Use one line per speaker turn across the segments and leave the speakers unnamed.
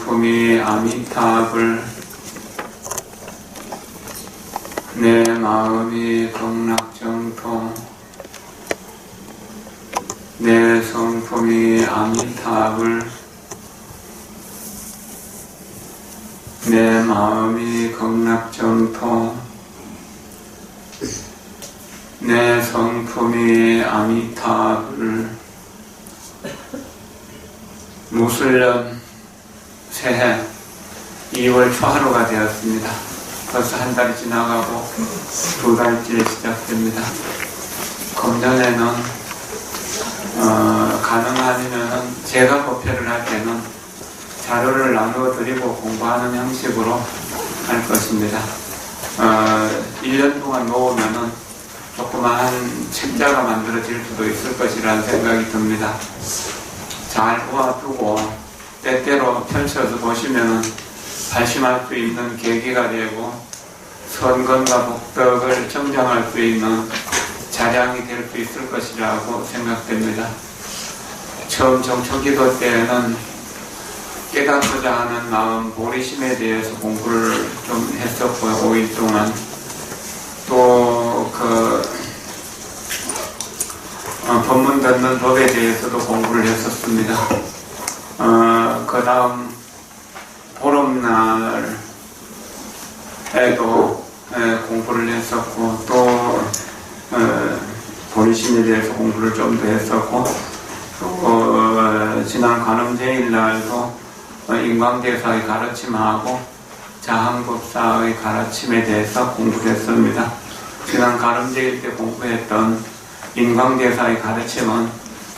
성품이 아미타불 내 마음이 극락정토 내 성품이 아미타불 내 마음이 극락정토 내 성품이 아미타불. 무술년 새해 2월 초하루가 되었습니다. 벌써 한 달이 지나가고 두 달째 시작됩니다. 금년에는 가능하면 제가 법회를 할 때는 자료를 나누어 드리고 공부하는 형식으로 할 것입니다. 1년 동안 모으면은 조그마한 책자가 만들어질 수도 있을 것이라는 생각이 듭니다. 잘 모아두고 때때로 펼쳐서 보시면은 발심할 수 있는 계기가 되고 선건과 복덕을 정정할 수 있는 자량이 될 수 있을 것이라고 생각됩니다. 처음 정초기도 때는 깨닫고자 하는 마음, 보리심에 대해서 공부를 좀 했었고요. 5일 동안. 또 법문 듣는 법에 대해서도 공부를 했었습니다. 그 다음 보름날에도 공부를 했었고 또 보리심에 대해서 공부를 좀 더 했었고 또 지난 관음제일날도 인광대사의 가르침하고 자항법사의 가르침에 대해서 공부를 했습니다. 지난 관음제일 때 공부했던 인광대사의 가르침은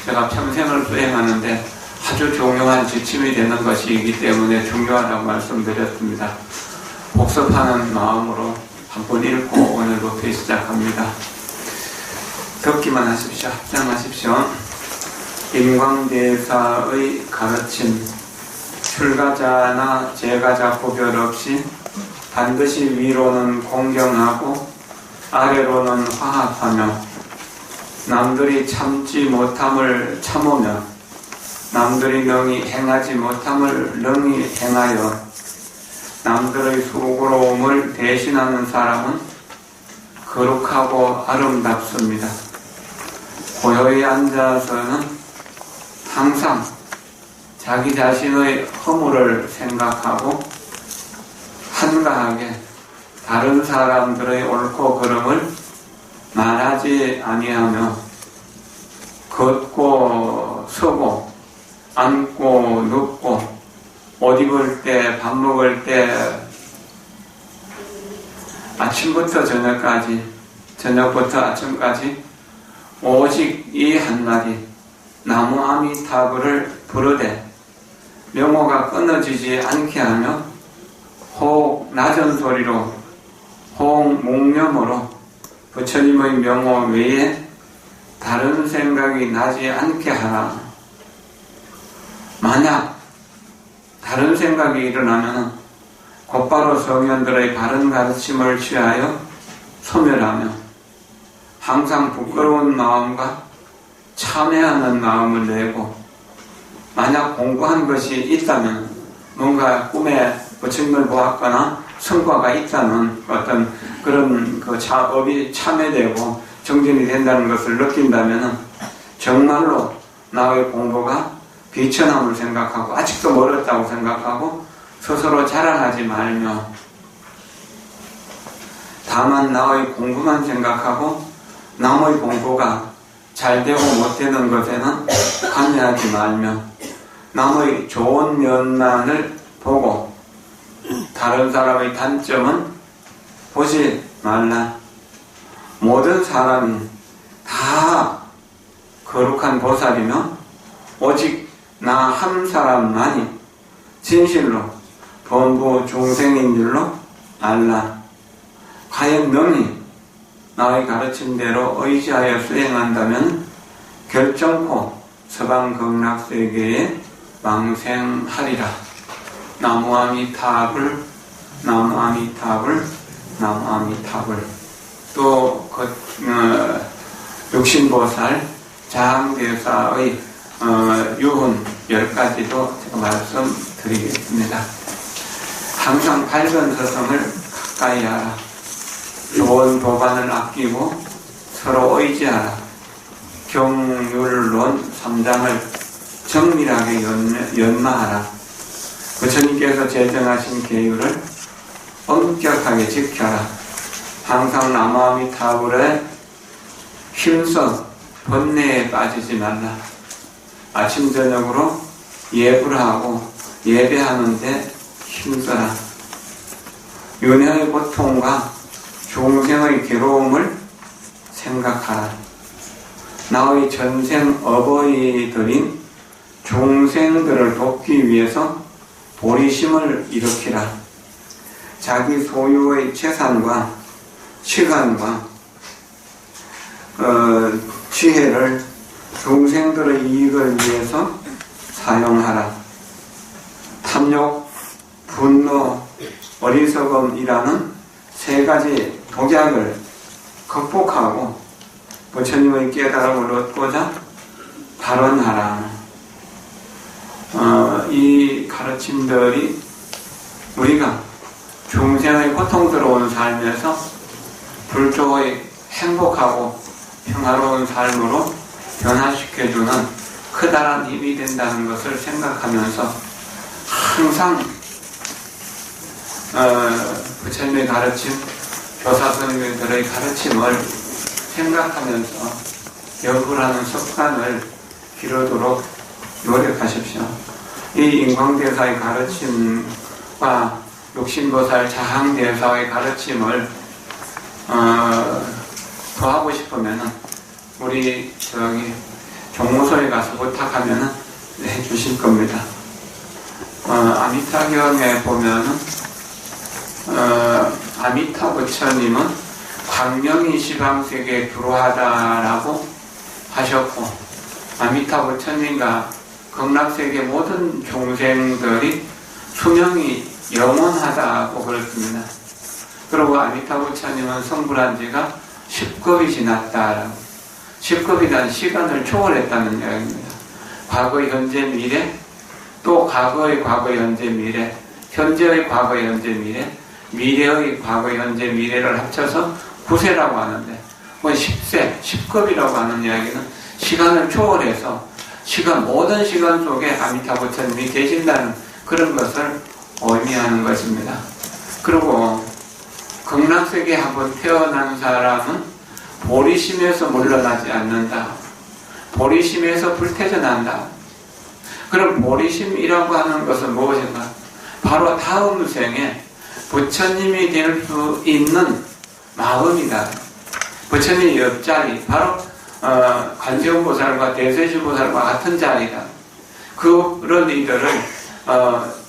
제가 평생을 수행하는데 아주 중요한 지침이 되는 것이기 때문에 중요하다고 말씀드렸습니다. 복습하는 마음으로 한번 읽고 오늘 법회 시작합니다. 듣기만 하십시오. 합장하십시오. 인광대사의 가르침. 출가자나 제가자 구별 없이 반드시 위로는 공경하고 아래로는 화합하며 남들이 참지 못함을 참으며 남들이 능히 행하지 못함을 능히 행하여 남들의 수고로움을 대신하는 사람은 거룩하고 아름답습니다. 고요히 앉아서는 항상 자기 자신의 허물을 생각하고 한가하게 다른 사람들의 옳고 그름을 말하지 아니하며 걷고 서고 앉고 눕고 옷 입을 때 밥 먹을 때 아침부터 저녁까지 저녁부터 아침까지 오직 이 한마디 나무 아미타불을 부르되 명호가 끊어지지 않게 하며 혹 낮은 소리로 혹 묵념으로 부처님의 명호 외에 다른 생각이 나지 않게 하라. 만약 다른 생각이 일어나면 곧바로 성현들의 바른 가르침을 취하여 소멸하며 항상 부끄러운 마음과 참회하는 마음을 내고 만약 공부한 것이 있다면 뭔가 꿈에 부처님을 보았거나 성과가 있다는 어떤 그런 그 업이 참회되고 정진이 된다는 것을 느낀다면 정말로 나의 공부가 비천함을 생각하고 아직도 멀었다고 생각하고 스스로 자랑하지 말며 다만 나의 공부만 생각하고 남의 공부가 잘 되고 못 되는 것에는 관여하지 말며 남의 좋은 면만을 보고 다른 사람의 단점은 보지 말라. 모든 사람이 다 거룩한 보살이며 오직 나 한 사람만이 진실로 범부 중생인 줄로 알라. 과연 능히 나의 가르침대로 의지하여 수행한다면 결정코 서방 극락세계에 망생하리라. 나무 아미타불, 나무 아미타불, 나무 아미타불. 또 육신보살 자항대사의 유훈 10가지도 제가 드리겠습니다. 항상 밝은 서성을 가까이 하라. 좋은 도반을 아끼고 서로 의지하라. 경율론 3장을 정밀하게 연마하라. 부처님께서 제정하신 계율을 엄격하게 지켜라. 항상 나무아미타불에 힘써 번뇌에 빠지지 말라. 아침 저녁으로 예불 하고 예배하는데 힘써라. 윤회의 고통과 중생의 괴로움을 생각하라. 나의 전생 어버이들인 중생들을 돕기 위해서 보리심을 일으키라. 자기 소유의 재산과 시간과 지혜를 중생들의 이익을 위해서 사용하라. 탐욕, 분노, 어리석음이라는 세 가지 독약을 극복하고 부처님의 깨달음을 얻고자 발언하라. 이 가르침들이 우리가 중생의 고통스러운 삶에서 불조의 행복하고 평화로운 삶으로 변화시켜주는 커다란 힘이 된다는 것을 생각하면서 항상 부처님의 가르침, 교사 선생님들의 가르침을 생각하면서 연구하는 습관을 기르도록 노력하십시오. 이 인광대사의 가르침과 육신보살 자항대사의 가르침을 더하고 싶으면 우리 종무소에 가서 부탁하면 해주실 겁니다. 아미타경에 보면은 아미타 부처님은 광명이 시방세계에 불화하다라고 하셨고, 아미타 부처님과 극락세계 모든 종생들이 수명이 영원하다고 그랬습니다. 그리고 아미타 부처님은 성불한 지가 10급이 지났다라고. 10급이란 시간을 초월했다는 이야기입니다. 과거, 현재, 미래, 또 과거의 과거, 현재, 미래, 현재의 과거, 현재, 미래, 미래의 과거, 현재, 미래를 합쳐서 9세라고 하는데, 10세, 10급이라고 하는 이야기는 시간을 초월해서 모든 시간 속에 아미타 부처님이 계신다는 그런 것을 의미하는 것입니다. 그리고 극락세계에 한번 태어난 사람은 보리심에서 물러나지 않는다. 보리심에서 불태전한다. 그럼 보리심이라고 하는 것은 무엇인가? 바로 다음 생에 부처님이 될 수 있는 마음이다. 부처님의 옆자리, 바로 관세음보살과 대세시보살과 같은 자리다. 그런 이들을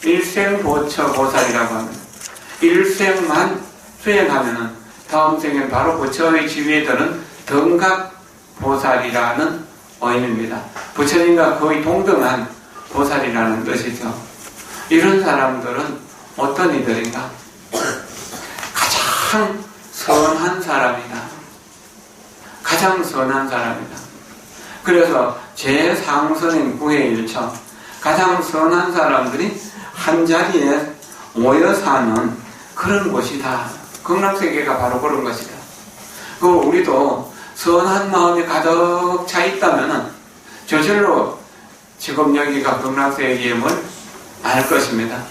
일생보처보살이라고 합니다. 일생만 수행하면은 다음 생엔 바로 부처의 지위에 드는 등각보살이라는 의미입니다. 부처님과 거의 동등한 보살이라는 뜻이죠. 이런 사람들은 어떤 이들인가? 가장 선한 사람이다. 가장 선한 사람이다. 그래서 제상선인 구해일처 가장 선한 사람들이 한자리에 모여 사는 그런 곳이다. 극락세계가 바로 그런 것이다. 우리도 선한 마음이 가득 차 있다면 저절로 지금 여기가 극락세계임을 알 것입니다.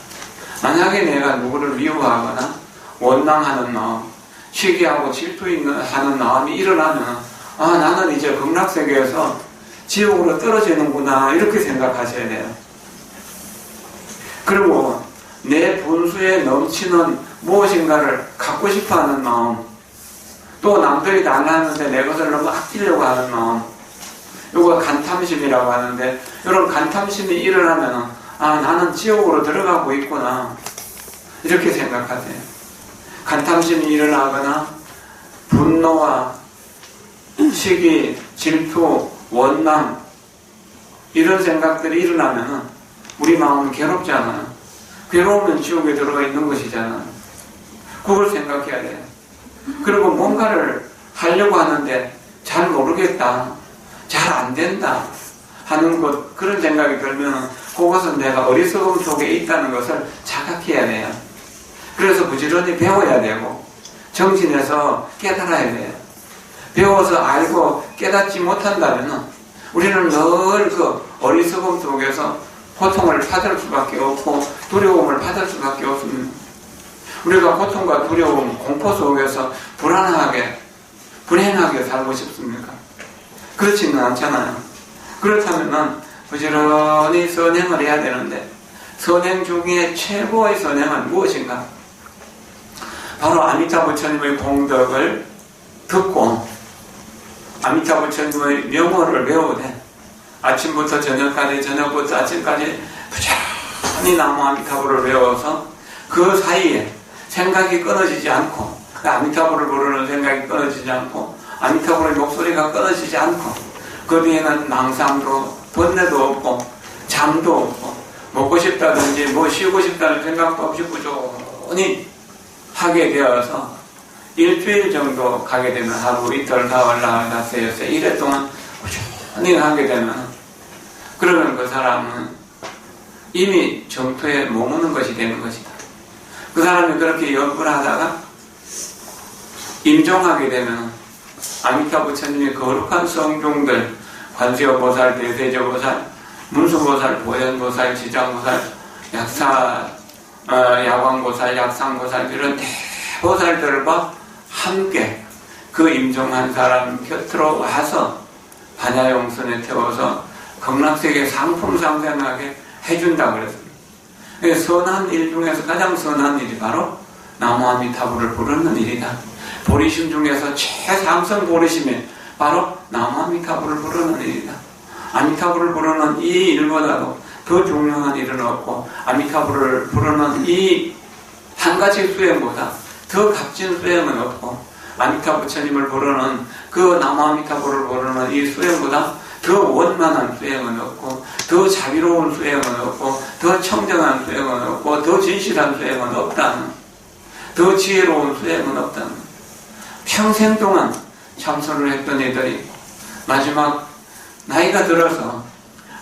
만약에 내가 누구를 미워하거나 원망하는 마음, 시기하고 질투하는 마음이 일어나면 나는 이제 극락세계에서 지옥으로 떨어지는구나 이렇게 생각하셔야 돼요. 그리고 내 분수에 넘치는 무엇인가를 갖고 싶어하는 마음, 또 남들이 달라하는데 내 것을 너무 아끼려고 하는 마음, 이거 간탐심이라고 하는데, 이런 간탐심이 일어나면 나는 지옥으로 들어가고 있구나 이렇게 생각하세요. 간탐심이 일어나거나 분노와 시기, 질투, 원망 이런 생각들이 일어나면 우리 마음은 괴롭잖아요. 괴로우면 지옥에 들어가 있는 것이잖아요. 그걸 생각해야 돼요. 그리고 뭔가를 하려고 하는데 잘 모르겠다, 잘 안 된다 하는 것, 그런 생각이 들면 그 그것은 내가 어리석음 속에 있다는 것을 자각해야 돼요. 그래서 부지런히 배워야 되고 정진해서 깨달아야 돼요. 배워서 알고 깨닫지 못한다면 우리는 늘 그 어리석음 속에서 고통을 받을 수밖에 없고 두려움을 받을 수밖에 없습니다. 우리가 고통과 두려움, 공포 속에서 불안하게, 불행하게 살고 싶습니까? 그렇지는 않잖아요. 그렇다면 부지런히 선행을 해야 되는데 선행 중에 최고의 선행은 무엇인가? 바로 아미타 부처님의 공덕을 듣고 아미타 부처님의 명호를 배우되 아침부터 저녁까지, 저녁부터 아침까지 부지런히 나무 아미타불을 배워서 그 사이에 생각이 끊어지지 않고 아미타불을 부르는 생각이 끊어지지 않고 아미타불의 목소리가 끊어지지 않고 그 뒤에는 망상도 번뇌도 없고 잠도 없고 먹고 싶다든지 뭐 쉬고 싶다는 생각도 없이 꾸준히 하게 되어서 일주일 정도 가게 되면 하루, 이틀, 사흘, 나흘, 닷새, 엿새 이래 동안 꾸준히 하게 되면 그러면 그 사람은 이미 정토에 머무는 것이 되는 것이다. 그 사람이 그렇게 연구를 하다가 임종하게 되면 아미타 부처님의 거룩한 성종들 관세어보살, 대세조보살, 문수보살, 보현보살, 지장보살, 야광보살, 약상보살 이런 대보살들과 함께 그 임종한 사람 곁으로 와서 반야용선에 태워서 극락세계 상품상생하게 해준다고 그랬습니다. 선한 일 중에서 가장 선한 일이 바로 나무아미타불을 부르는 일이다. 보리심 중에서 최상승 보리심이 바로 나무아미타불을 부르는 일이다. 아미타불을 부르는 이 일보다도 더 중요한 일은 없고 아미타불을 부르는 이 한 가지 수행보다 더 값진 수행은 없고 아미타 부처님을 부르는 그 나무아미타불을 부르는 이 수행보다 더 원만한 수행은 없고 더 자비로운 수행은 없고 더 청정한 수행은 없고 더 진실한 수행은 없다는 더 지혜로운 수행은 없다는 평생 동안 참선을 했던 이들이 마지막 나이가 들어서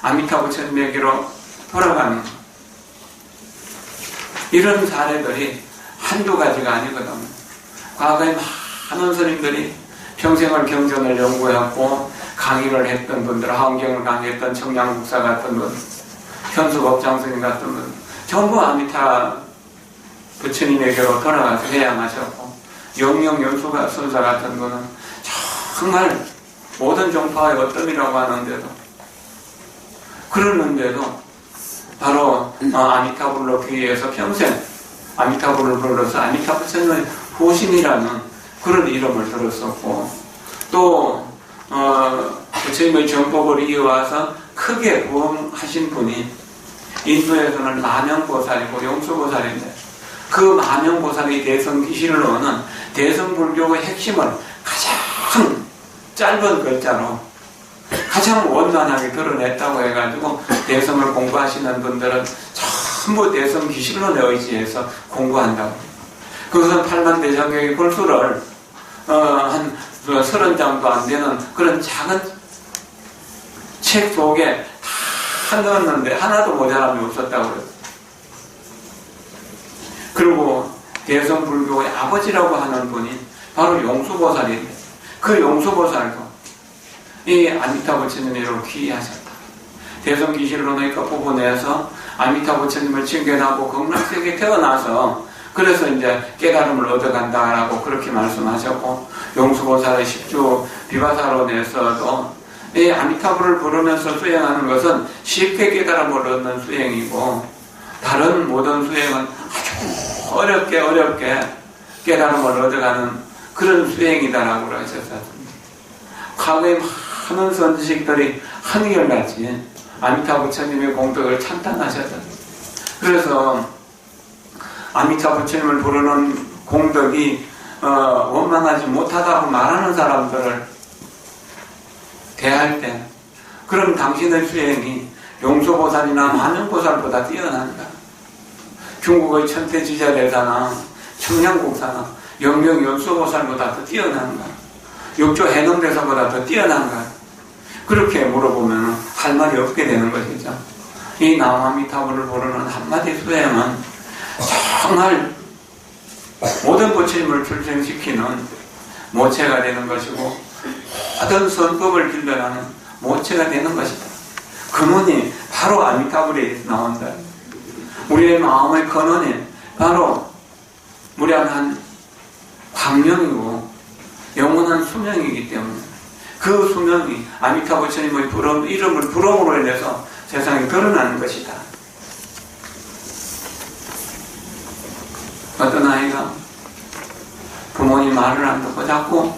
아미타 부처님에게로 돌아가는 이런 사례들이 한두 가지가 아니거든요. 과거에 많은 스님들이 평생을 경전을 연구했고 강의를 했던 분들, 한경을 강의했던 청량국사 같은 분, 현수법장 스님 같은 분 전부 아미타 부처님에게로 돌아가서 해양하셨고 영영연수가 선사 같은 분은 정말 모든 종파의 어뜸이라고 하는데도 그러는데도 바로 아미타불로 귀해서 평생 아미타불을 불러서 아미타 부처님의 호신이라는 그런 이름을 들었었고 또 부처님의 정법을 이어와서 크게 부흥하신 분이 인도에서는 마명보살이고 용수보살인데 그 마명보살이 대성기실로는 대성불교의 핵심을 가장 짧은 글자로 가장 원만하게 드러냈다고 해가지고 대성을 공부하시는 분들은 전부 대성기실론에 의지해서 공부한다고. 그것은 8만 대장경의 글수를 한 30장도 안 되는 그런 작은 책 속에 다 넣었는데 하나도 모자람이 없었다고 그랬어요. 그리고 대성불교의 아버지라고 하는 분이 바로 용수보살인데 그 용수보살도 이 아미타 부처님으로 귀의하셨다. 대성기실론의 끝부분에서 아미타 부처님을 칭견하고 극락세계에 태어나서 그래서 이제 깨달음을 얻어간다라고 그렇게 말씀하셨고 용수보살의 10주 비바사론에서도 이 아미타불을 부르면서 수행하는 것은 쉽게 깨달음을 얻는 수행이고 다른 모든 수행은 아주 어렵게 깨달음을 얻어가는 그런 수행이다라고 하셨습니다. 과거에 많은 선지식들이 한결같이 아미타 부처님의 공덕을 찬탄하셨습니다. 그래서 아미타 부처님을 부르는 공덕이 원만하지 못하다고 말하는 사람들을 대할 때 그럼 당신의 수행이 용수보살이나 마명보살보다 뛰어난다. 중국의 천태지자대사나 청량국사나 영명연수보살보다 더 뛰어난가? 육조 해능대사보다 더 뛰어난가? 그렇게 물어보면 할 말이 없게 되는 것이죠. 이 나무아미타불을 부르는 한마디 수행은 정말 모든 부처님을 출생시키는 모체가 되는 것이고 모든 선법을 길러가는 모체가 되는 것이다. 근원이 바로 아미타불에 나온다. 우리의 마음의 근원이 바로 무량한 광명이고 영원한 수명이기 때문에 그 수명이 아미타 부처님의 이름을 부름으로 인해서 세상에 드러나는 것이다. 어떤 아이가 부모님 말을 안 듣고 자꾸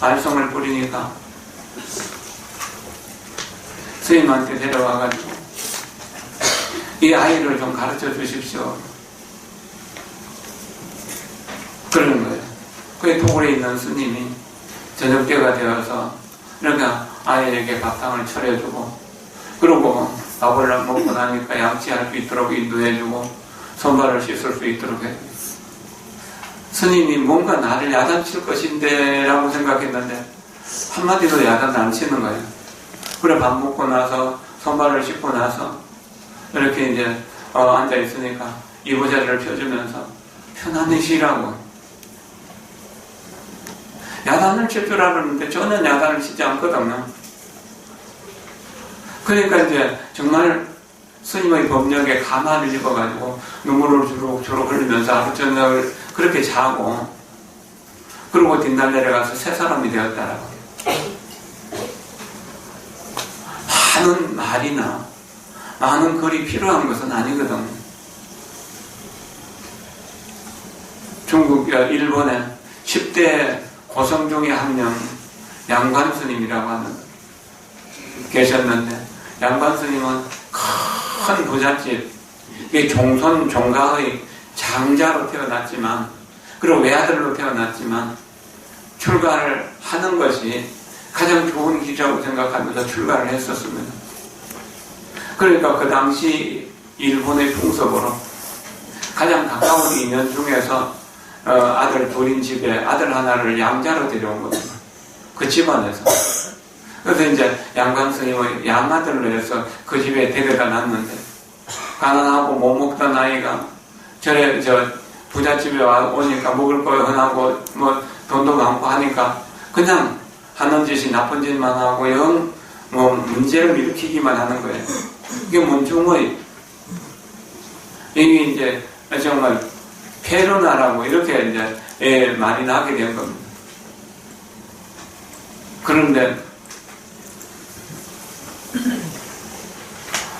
말썽을 부리니까 스님한테 데려와가지고 이 아이를 좀 가르쳐 주십시오. 그러는 거예요. 그 토굴에 있는 스님이 저녁 때가 되어서 이렇게 아이에게 밥상을 차려주고, 그리고 밥을 먹고 나니까 양치할 수 있도록 인도해주고 손발을 씻을 수 있도록 해주고, 스님이 뭔가 나를 야단칠 것인데 라고 생각했는데 한마디도 야단 안 치는 거예요. 그래 밥 먹고 나서 손발을 씻고 나서 이렇게 이제 앉아 있으니까 이부자리를 펴주면서 편안히 쉬라고. 야단을 칠 줄 알았는데 저는 야단을 치지 않거든요. 그러니까 이제 정말 스님의 법력에 가마를 입어가지고 눈물을 주룩주룩 흘리면서 하루 저녁을 그렇게 자고, 그리고 뒷날 내려가서 새 사람이 되었다라고. 많은 말이나 많은 글이 필요한 것은 아니거든요. 중국, 일본의 10대 고성 중에 한 명 양관 스님이라고 하는 계셨는데, 양관 스님은 큰 부잣집, 종손 종가의 장자로 태어났지만, 그리고 외아들로 태어났지만 출가를 하는 것이 가장 좋은 길이라고 생각하면서 출가를 했었습니다. 그러니까 그 당시 일본의 풍습으로 가장 가까운 인연 중에서 아들 둘인 집에 아들 하나를 양자로 데려온 겁니다. 그 집안에서. 그래서 이제 양관 스님의 양아들로 해서 그 집에 데려다 놨는데, 가난하고 못 먹던 아이가 부잣집에 오니까 먹을 거 흔하고 뭐 돈도 많고 하니까 그냥 하는 짓이 나쁜 짓만 하고 문제를 일으키기만 하는 거예요. 이게 문중의, 이게 이제 정말 페르나라고 이렇게 이제 말이 나게 된 겁니다. 그런데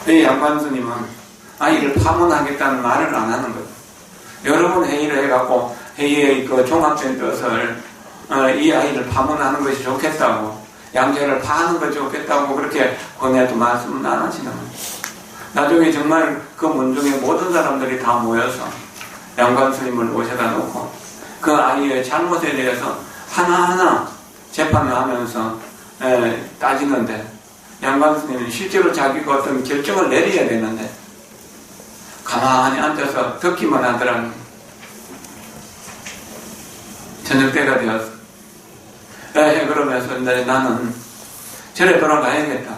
이 양관 스님은 아이를 파문하겠다는 말을 안 하는 거예요. 여러 번 회의를 해갖고 회의의 그 종합된 뜻을 이 아이를 파문하는 것이 좋겠다고, 양자를 파하는 것이 좋겠다고 그렇게 권해도 말씀은 안 하시는 거예요. 나중에 정말 그 문중에 모든 사람들이 다 모여서 양관 스님을 모셔다 놓고 그 아이의 잘못에 대해서 하나하나 재판을 하면서 따지는데, 양관 스님은 실제로 자기가 어떤 결정을 내려야 되는데 가만히 앉아서 듣기만 하더라고요. 저녁 때가 되었어. 그러면서 나는 절에 돌아가야겠다.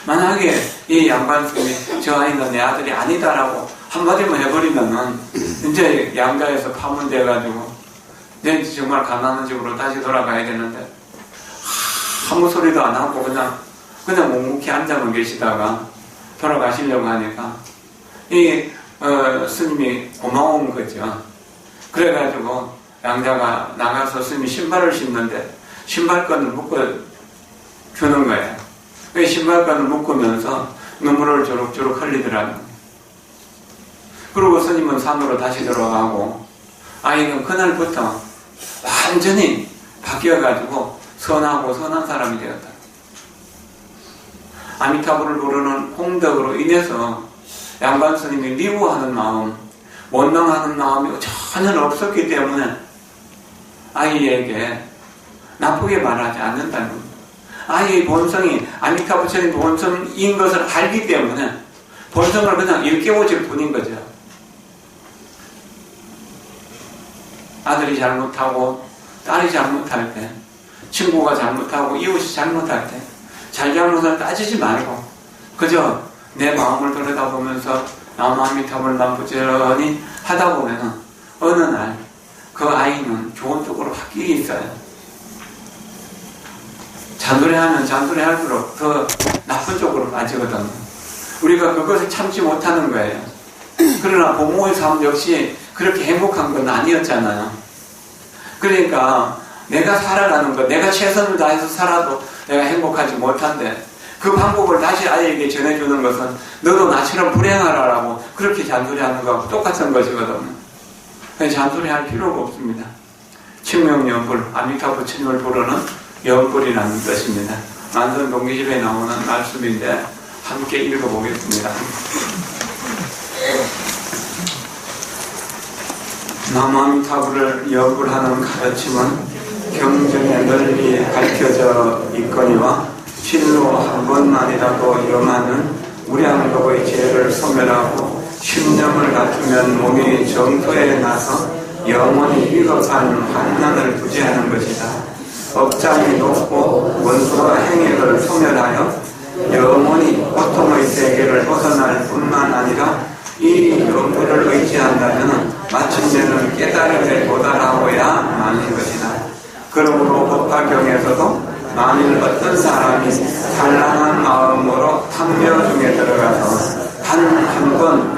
만약에 이 양반 스님이 저 아이는 내 아들이 아니다라고 한마디만 해버리면은 이제 양자에서 파문돼가지고 내 정말 가난한 집으로 다시 돌아가야 되는데, 아무 소리도 안 하고 그냥 묵묵히 앉아만 계시다가 돌아가시려고 하니까 이 스님이 고마운 거죠. 그래가지고 양자가 나가서 스님이 신발을 신는데 신발끈을 묶어주는 거예요. 그 신발끈을 묶으면서 눈물을 주룩주룩 흘리더라고요. 그리고 스님은 산으로 다시 들어가고 아이는 그날부터 완전히 바뀌어가지고 선하고 선한 사람이 되었다. 아미타불을 부르는 홍덕으로 인해서 양반 스님이 미워하는 마음, 원망하는 마음이 전혀 없었기 때문에 아이에게 나쁘게 말하지 않는다는 겁니다. 아이의 본성이 아미타 부처님 본성인 것을 알기 때문에 본성을 그냥 일깨워줄 뿐인 거죠. 아들이 잘못하고 딸이 잘못할 때, 친구가 잘못하고 이웃이 잘못할 때 잘잘못을 따지지 말고 그저 내 마음을 들여다보면서 나무아미타불만 부지런히 하다 보면 어느 날 그 아이는 좋은 쪽으로 바뀌게 있어요. 잔소리하면 잔소리할수록 더 나쁜 쪽으로 빠지거든요. 우리가 그것을 참지 못하는 거예요. 그러나 부모의 삶 역시 그렇게 행복한 건 아니었잖아요. 그러니까 내가 살아가는 것, 내가 최선을 다해서 살아도 내가 행복하지 못한데 그 방법을 다시 아이에게 전해주는 것은 너도 나처럼 불행하라라고 그렇게 잔소리하는 거하고 똑같은 것이거든요. 잔소리할 필요가 없습니다. 칭명연불, 아미타 부처님을 부르는 연불이라는 뜻입니다. 만선 동기집에 나오는 말씀인데 함께 읽어보겠습니다. 나무아미타불을 연불하는 가르침은 경전에 널리 밝혀져 있거니와 실로 한 번만이라도 염하는 무량겁의 죄를 소멸하고 신념을 갖추면 몸이 정토에 나서 영원히 위급한 환난을 부지하는 것이다. 업장이 높고 원수와 행위를 소멸하여 영원히 고통의 세계를 벗어날 뿐만 아니라 이 연불을 의지한다면 마침내는 깨달음에 도달하고야 마는 것이다. 그러므로 법화경에서도 만일 어떤 사람이 찬란한 마음으로 탐려 중에 들어가서 한 번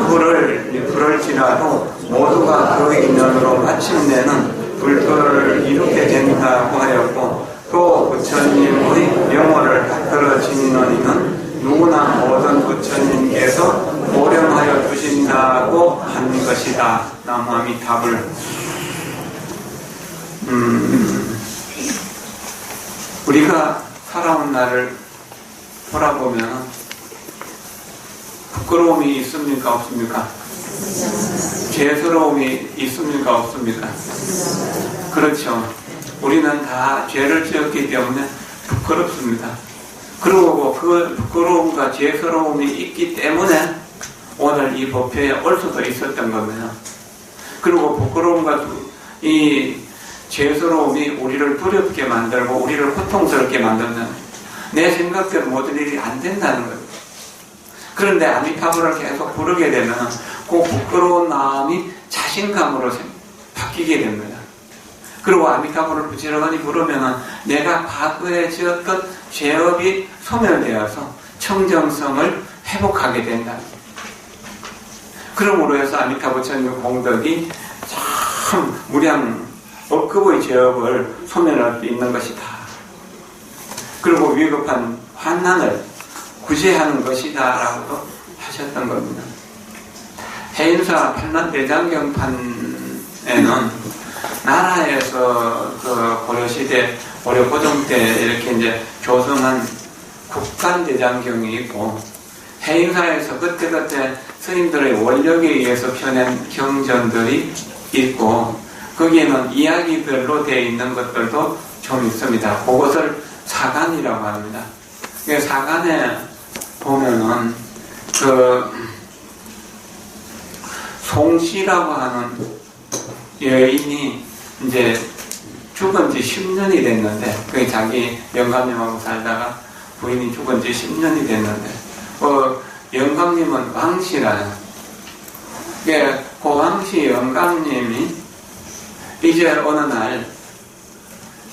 불을 불을지라도 모두가 그 인연으로 마침내는 불도를 이루게 된다고 하였고, 또 부처님의 영혼을 받들어 지니는 누구나 모든 부처님께서 보령하여 주신다고 한 것이다. 나무아미타불. 우리가 살아온 날을 돌아보면 부끄러움이 있습니까? 없습니까? 죄스러움이 있습니까? 없습니까? 그렇죠. 우리는 다 죄를 지었기 때문에 부끄럽습니다. 그리고 그 부끄러움과 죄스러움이 있기 때문에 오늘 이 법회에 올 수도 있었던 겁니다. 그리고 부끄러움과 이 죄스러움이 우리를 두렵게 만들고 우리를 고통스럽게 만드는, 내 생각대로 모든 일이 안 된다는 거예요. 그런데 아미타불을 계속 부르게 되면 그 부끄러운 마음이 자신감으로 바뀌게 됩니다. 그리고 아미타불을 부지런히 부르면 내가 과거에 지었던 죄업이 소멸되어서 청정성을 회복하게 된다. 그러므로 해서 아미타부처님의 공덕이 참 무량 억급의 죄업을 소멸할 수 있는 것이다. 그리고 위급한 환난을 구제하는 것이다 라고도 하셨던 겁니다. 해인사 판란대장경판에는 나라에서 그 고려시대, 고려고종 때 이렇게 이제 조성한 국간대장경이 있고, 해인사에서 그때그때 스님들의 원력에 의해서 펴낸 경전들이 있고, 거기에는 이야기별로 되어 있는 것들도 좀 있습니다. 그것을 사간이라고 합니다. 사간에 보면은 그 송씨라고 하는 여인이 이제 죽은 지 10년이 됐는데, 그 자기 영감님하고 살다가 부인이 죽은 지 10년이 됐는데, 영감님은 왕씨라요. 그 왕씨 영감님이 이제 어느 날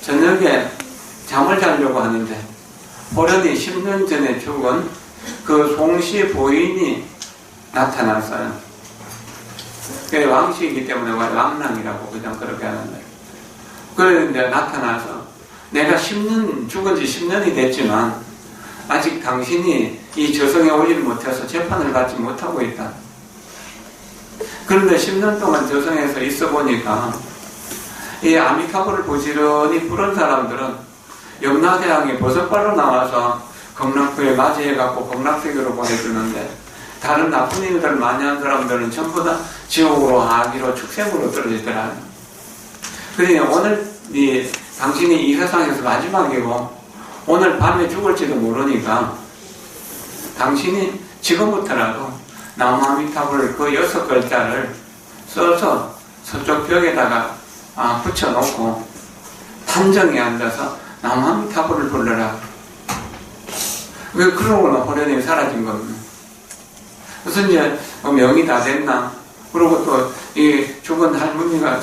저녁에 잠을 자려고 하는데 호련히 10년 전에 죽은 그 송씨 부인이 나타났어요. 그게 왕씨이기 때문에 왕랑이라고 그냥 그렇게 하는데, 그런데 나타나서 내가 죽은 지 10년이 됐지만 아직 당신이 이 저승에 오지를 못해서 재판을 받지 못하고 있다. 그런데 10년 동안 저승에서 있어 보니까 이 아미타불을 부지런히 부른 사람들은 염라대왕이 버섯발로 나와서 극락부에 맞이해갖고 극락세계로 보내주는데, 다른 나쁜 일들 많이 한 사람들은 전부 다 지옥으로, 아기로, 축생으로 떨어지더라. 그러니 오늘 당신이 이 세상에서 마지막이고 오늘 밤에 죽을지도 모르니까 당신이 지금부터라도 나무아미타불 그 6글자를 써서 서쪽 벽에다가 붙여놓고 탄정에 앉아서 나무아미타불을 불러라. 왜 그러고는 호련이 사라진 겁니다. 그래서 이제 명이 다 됐나? 그리고 또 이 죽은 할머니가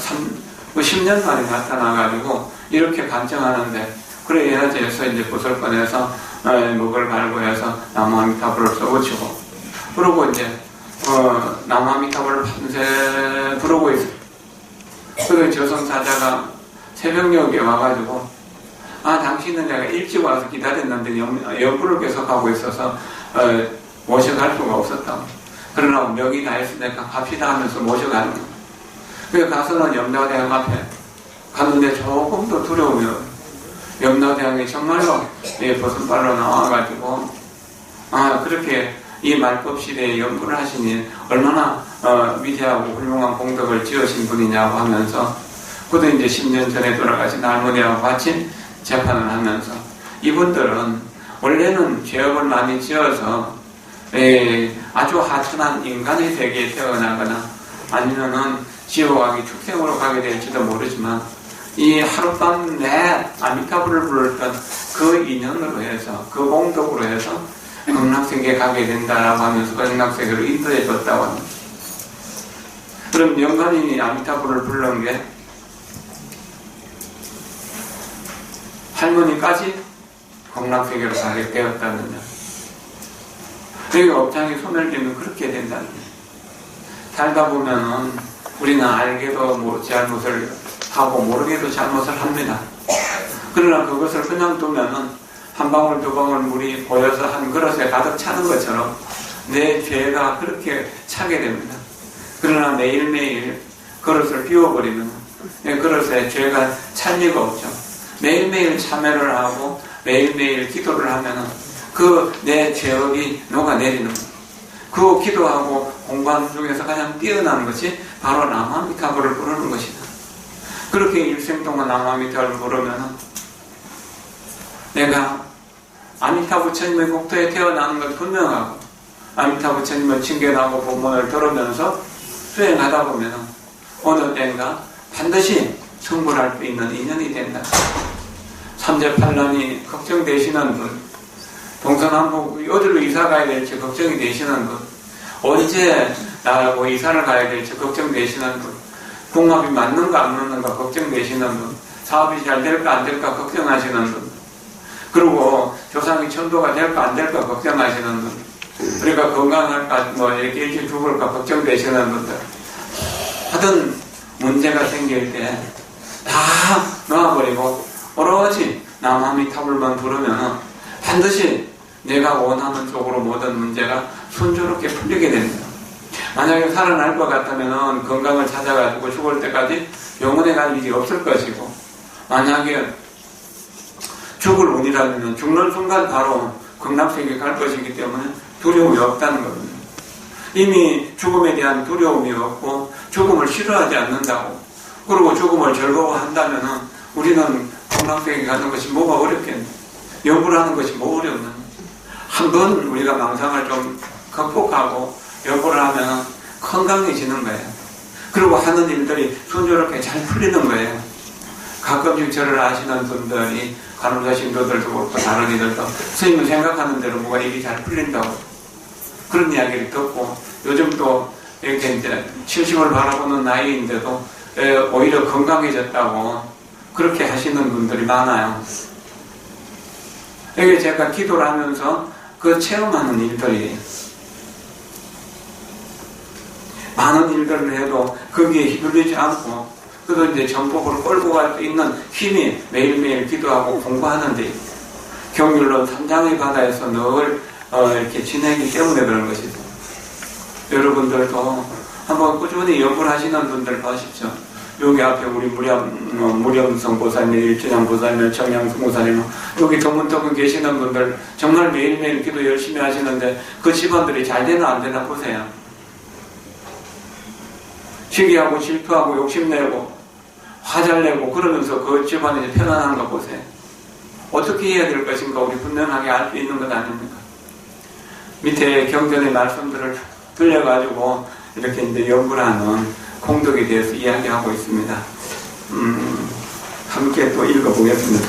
10년 만에 나타나가지고 이렇게 간증하는데, 그래 해야지해서 이제 붓을 꺼내서 목을 갈고해서 나무아미타불을 써붙이고, 그러고 이제 나무아미타불을 밤새 부르고 있어요. 그 저승사자가 새벽녘에 와가지고, 당신은 내가 일찍 와서 기다렸는데 연구를 계속하고 있어서 모셔갈 수가 없었다고. 그러나 명이 다 했으니까 갑시다 하면서 모셔가는 거예요. 그래서 가서는 염라대왕 앞에 갔는데 조금도 두려움이 없어요. 염라대왕이 정말로 버선발로 나와가지고 그렇게 이 말법 시대에 연구를 하시니 얼마나 위대하고 훌륭한 공덕을 지으신 분이냐고 하면서, 그도 이제 10년 전에 돌아가신 할머니하고 같이 재판을 하면서, 이분들은 원래는 죄업을 많이 지어서 아주 하천한 인간의 세계에 태어나거나 아니면은 지옥하기 축생으로 가게 될지도 모르지만, 이 하룻밤 내 아미타불을 불렀던 그 인연으로 해서, 그 공덕으로 해서 극락세계에 가게 된다라고 하면서 극락세계로 인도해 줬다고 합니다. 그럼 영관인이 아미타불을 부른 게 할머니까지 극락세계로 가게 되었다느냐. 그러니까 업장이 손을 쥐면 그렇게 된다는 거예요. 살다 보면은 우리는 알게도 잘못을 하고 모르게도 잘못을 합니다. 그러나 그것을 그냥 두면은 한 방울 두 방울 물이 고여서 한 그릇에 가득 차는 것처럼 내 죄가 그렇게 차게 됩니다. 그러나 매일매일 그릇을 비워버리면 그릇에 죄가 찰 리가 없죠. 매일매일 참회를 하고 매일매일 기도를 하면은 그 내 죄업이 녹아내리는 거예요. 그 기도하고 공부하는 중에서 가장 뛰어난 것이 바로 나무아미타불을 부르는 것이다. 그렇게 일생 동안 나무아미타불을 부르면 내가 아미타 부처님의 국토에 태어나는 걸 분명하고 아미타 부처님을 칭견하고 법문을 들으면서 수행하다 보면 어느 때인가 반드시 성불할 수 있는 인연이 된다. 삼재팔란이 걱정되시는 분, 동서남북 어디로 이사 가야 될지 걱정이 되시는 분, 언제 나라고 이사를 가야 될지 걱정되시는 분, 궁합이 맞는가 안 맞는가 걱정되시는 분, 사업이 잘 될까 안 될까 걱정하시는 분, 그리고 조상이 천도가 될까 안 될까 걱정하시는 분, 그러니까 건강할까 이렇게 일찍 죽을까 걱정되시는 분들, 하던 문제가 생길 때 다 놓아버리고 오로지 나무아미타불만 부르면 반드시 내가 원하는 쪽으로 모든 문제가 순조롭게 풀리게 됩니다. 만약에 살아날 것 같다면 건강을 찾아가지고 죽을 때까지 영원에 갈 일이 없을 것이고, 만약에 죽을 운이라면 죽는 순간 바로 극락세계에 갈 것이기 때문에 두려움이 없다는 겁니다. 이미 죽음에 대한 두려움이 없고 죽음을 싫어하지 않는다고, 그리고 죽음을 즐거워한다면 우리는 극락세계에 가는 것이 뭐가 어렵겠냐, 연구를 하는 것이 뭐 어렵나. 한번 우리가 망상을 좀 극복하고 연구를 하면 건강해지는 거예요. 그리고 하는 일들이 순조롭게 잘 풀리는 거예요. 가끔씩 저를 아시는 분들이 간호사 신도들도 그렇고 다른 이들도 스님은 생각하는 대로 뭐가 일이 잘 풀린다고 그런 이야기를 듣고, 요즘 또 이렇게 이제 70을 바라보는 나이인데도 오히려 건강해졌다고 그렇게 하시는 분들이 많아요. 이게 제가 기도를 하면서 그 체험하는 일들이, 많은 일들을 해도 거기에 휘둘리지 않고, 그래도 이제 전폭으로 끌고 갈 수 있는 힘이 매일매일 기도하고 공부하는데, 경률론 3장의 바다에서 늘 이렇게 지내기 때문에 그런 것이죠. 여러분들도 한번 꾸준히 연구를 하시는 분들 보십시오. 여기 앞에 우리 무렴성 보살님, 일진양 보살님, 청양승 보살님, 여기 드문드문 계시는 분들 정말 매일매일 기도 열심히 하시는데 그 집안들이 잘 되나 안 되나 보세요. 시기하고 질투하고 욕심내고 화잘내고 그러면서 그 집안이 편안한 거 보세요. 어떻게 해야 될 것인가 우리 분명하게 알 수 있는 것 아닙니까? 밑에 경전의 말씀들을 들려가지고 이렇게 이제 연구를 하는 공덕에 대해서 이야기하고 있습니다. 함께 또 읽어보겠습니다.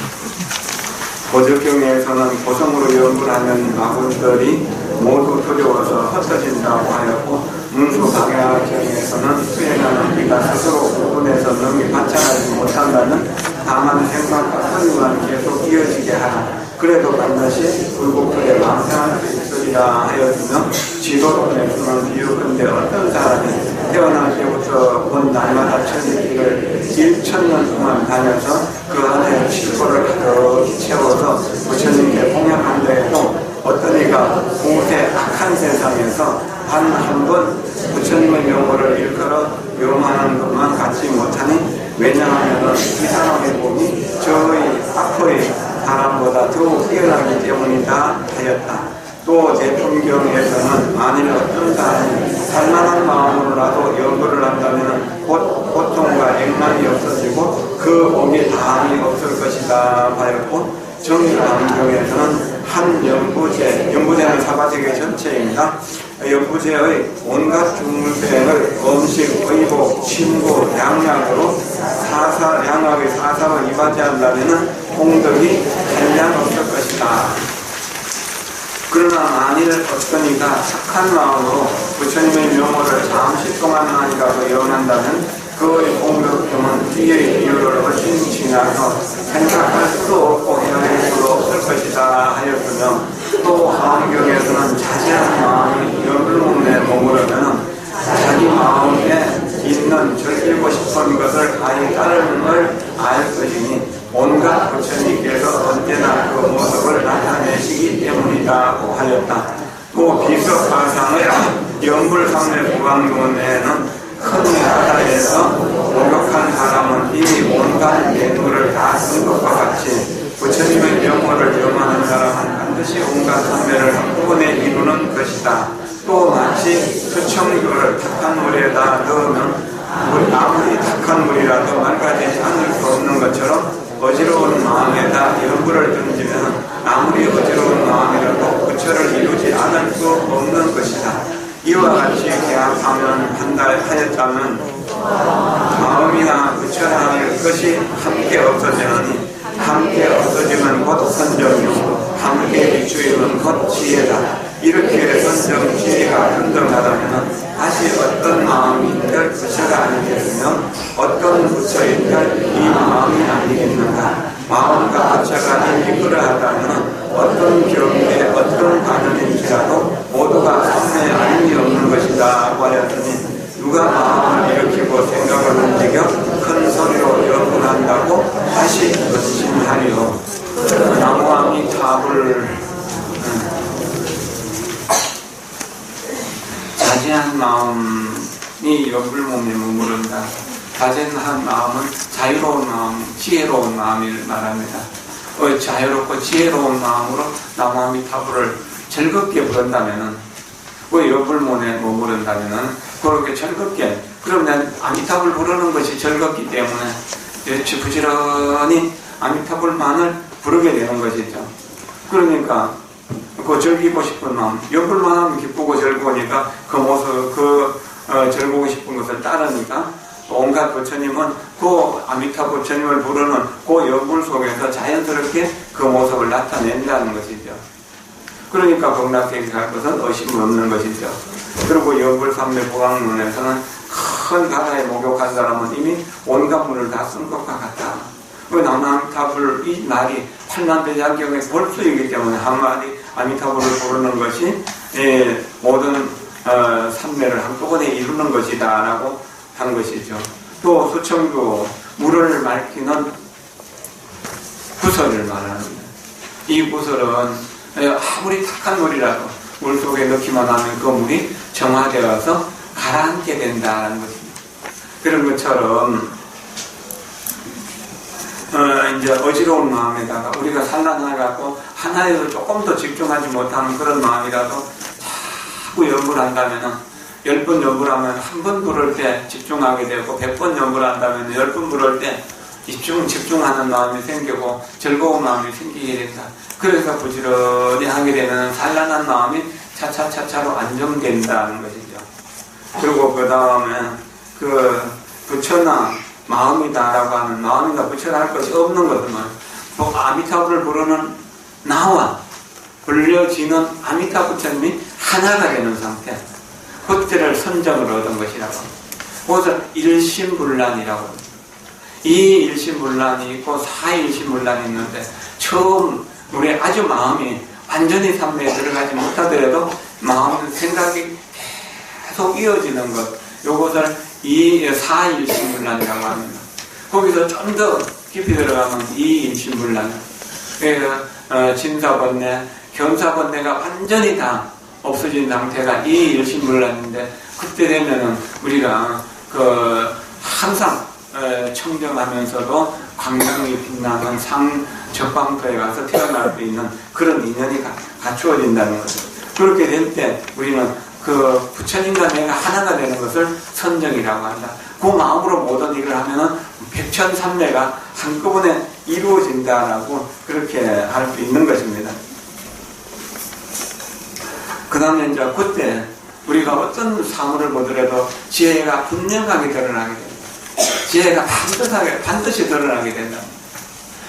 보적경에서는 고성으로 연구를 하는 마군들이 모두 두려워서 흩어진다고 하였고, 문수방야경에서는 수행하는 우리가 스스로 구분해서 능히 관찰하지 못한다는 다만 생각과 소리만 계속 이어지게 하라. 그래도 반드시 불국토에 망상할 수 있으리라 하였으며, 지도론에서는 비유컨대 어떤 사람이 태어날 때부터 본 날마다 천리길을 1,000년 동안 다녀서 그 안에 칠보를 가득히 채워서 부처님께 공양한다 해도 어떤 이가 공세 악한 세상에서 단 한 번 부처님의 명호를 일컬어 명하는 것만 갖지 못하니, 왜냐하면 이 사람의 몸이 저의 앞의 사람보다 더욱 뛰어나기 때문이다 하였다. 또 제품경에서는 만일 어떤 사람이 살만한 마음으로라도 연구를 한다면 곧 고통과 액난이 없어지고 그 몸이 다함이 없을 것이다 하였고, 정의감경에서는 한 연구제는 사바세계 전체입니다. 연구제의 온갖 중물생을 음식, 의복, 침구, 양약으로 양학의 사사로 이바지 한다면 공덕이 한량 없을 것이다. 그러나 만일 어떤 이가 착한 마음으로 부처님의 명호를 잠시 동안만이라도 연한다면 그의 공덕금은 뒤의 이유를 훨씬 지나서 생각할 수도 없고 헤아릴 수도 없을 것이다 하였으며, 또 화엄경에서는 자세한 마음이 연불문에 머무르면 자기 마음에 있는 즐기고 싶은 것을 아예 따르는 알 것이니, 온갖 부처님께서 언제나 그 모습을 나타내시기 때문이라고 하였다. 또 비석화상의 연불상의 부광문에는 큰 바다에서 목욕한 사람은 이미 온갖 뇌물을 다 쓴 것과 같이 부처님의 명호를 염하는 사람은 반드시 온갖 선배를 한꺼번에 이루는 것이다. 또 마치 수청교를 탁한 물에다 넣으면 아무리 탁한 물이라도 맑아지지 않을 수 없는 것처럼 어지러운 마음에다 연불을 던지면 아무리 어지러운 마음이라도 부처를 이루지 않을 수 없는 것이다. 이와 같이 계합하면 하였다면 마음이나 부처나 것이 함께 없어지느니, 함께 없어지면 곧 선정이요 함께 비추이면 곧 지혜다. 이렇게 선정 지혜가 평등하다면 다시 어떤 마음인들 부처가 아니겠으며 어떤 부처인들 이 마음이 아니겠는가. 마음과 부처가 이끌어하다면 어떤 경우에 어떤 반응인지라도 모두가 선내 아님이 없는 것이다 하였더니, 누가 마음을 일으키고 생각을 움직여 큰 소리로 연구한다고 다시 거짓말하리요. 나무아미타불. 자제한 마음이 연불몸에 머무른다. 자제한 마음은 자유로운 마음, 지혜로운 마음을 말합니다. 자유롭고 지혜로운 마음으로 나무아미타불을 즐겁게 부른다면은, 연불몸에 머무른다면은 그렇게 즐겁게, 그러면 아미타불 부르는 것이 즐겁기 때문에 부지런히 아미타불만을 부르게 되는 것이죠. 그러니까 그 즐기고 싶은 마음, 연불만 하면 기쁘고 즐거우니까 그 모습, 즐거우고 싶은 것을 따르니까 온갖 부처님은 그 아미타 부처님을 부르는 그 연불 속에서 자연스럽게 그 모습을 나타낸다는 것이죠. 그러니까 극락세계에 갈 것은 의심이 없는 것이죠. 그리고 연불삼매 보강론에서는 큰 바다에 목욕한 사람은 이미 온갖 물을 다 쓴 것과 같다. 남아미타불 이 날이 8만대장경의 벌수이기 때문에 한마디 아미타불을 부르는 것이 모든 삼매를 한꺼번에 이루는 것이다 라고 한 것이죠. 또 수청도 물을 맑히는 구설을 말합니다. 이 구설은 아무리 탁한 물이라도 물속에 넣기만 하면 그 물이 정화되어서 가라앉게 된다는 것입니다. 그런 것처럼 이제 어지러운 마음에다가 우리가 산란해갖고 하나에도 조금 더 집중하지 못하는 그런 마음이라도 자꾸 연불한다면은 10번 연불하면 한 번 부를 때 집중하게 되고 100번 연불한다면 10번 부를 때 집중하는 마음이 생기고 즐거운 마음이 생기게 된다. 그래서 부지런히 하게 되면 산란한 마음이 차차차차로 안정된다는 것이죠. 그리고 그 다음에 부처나 마음이다라고 하는, 마음이나 부처나 할 것이 없는 것은 또 아미타불을 부르는 나와 불려지는 아미타 부처님이 하나가 되는 상태, 그때를 선정을 얻은 것이라고. 그래서 일심불란이라고. 이 일심불란이 있고 사일심불란이 있는데, 처음 우리 아주 마음이 완전히 삼매에 들어가지 못하더라도 마음 생각이 계속 이어지는 것, 요것을 이 사일심불란이라고 합니다. 거기서 좀 더 깊이 들어가면 이 일심불란, 진사번뇌, 견사번뇌가 완전히 다 없어진 상태가 이 일심불란인데, 그때 되면은 우리가 항상 청정하면서도 광명이 빛나는 상적방토에 가서 태어날 수 있는 그런 인연이 갖추어진다는 거죠. 그렇게 될 때 우리는 그 부처님과 내가 하나가 되는 것을 선정이라고 한다. 그 마음으로 모든 일을 하면은 백천삼매가 한꺼번에 이루어진다라고 그렇게 할 수 있는 것입니다. 그 다음에 이제 그때 우리가 어떤 사물을 보더라도 지혜가 분명하게 드러나게 됩니다. 지혜가 반드시 드러나게 된다.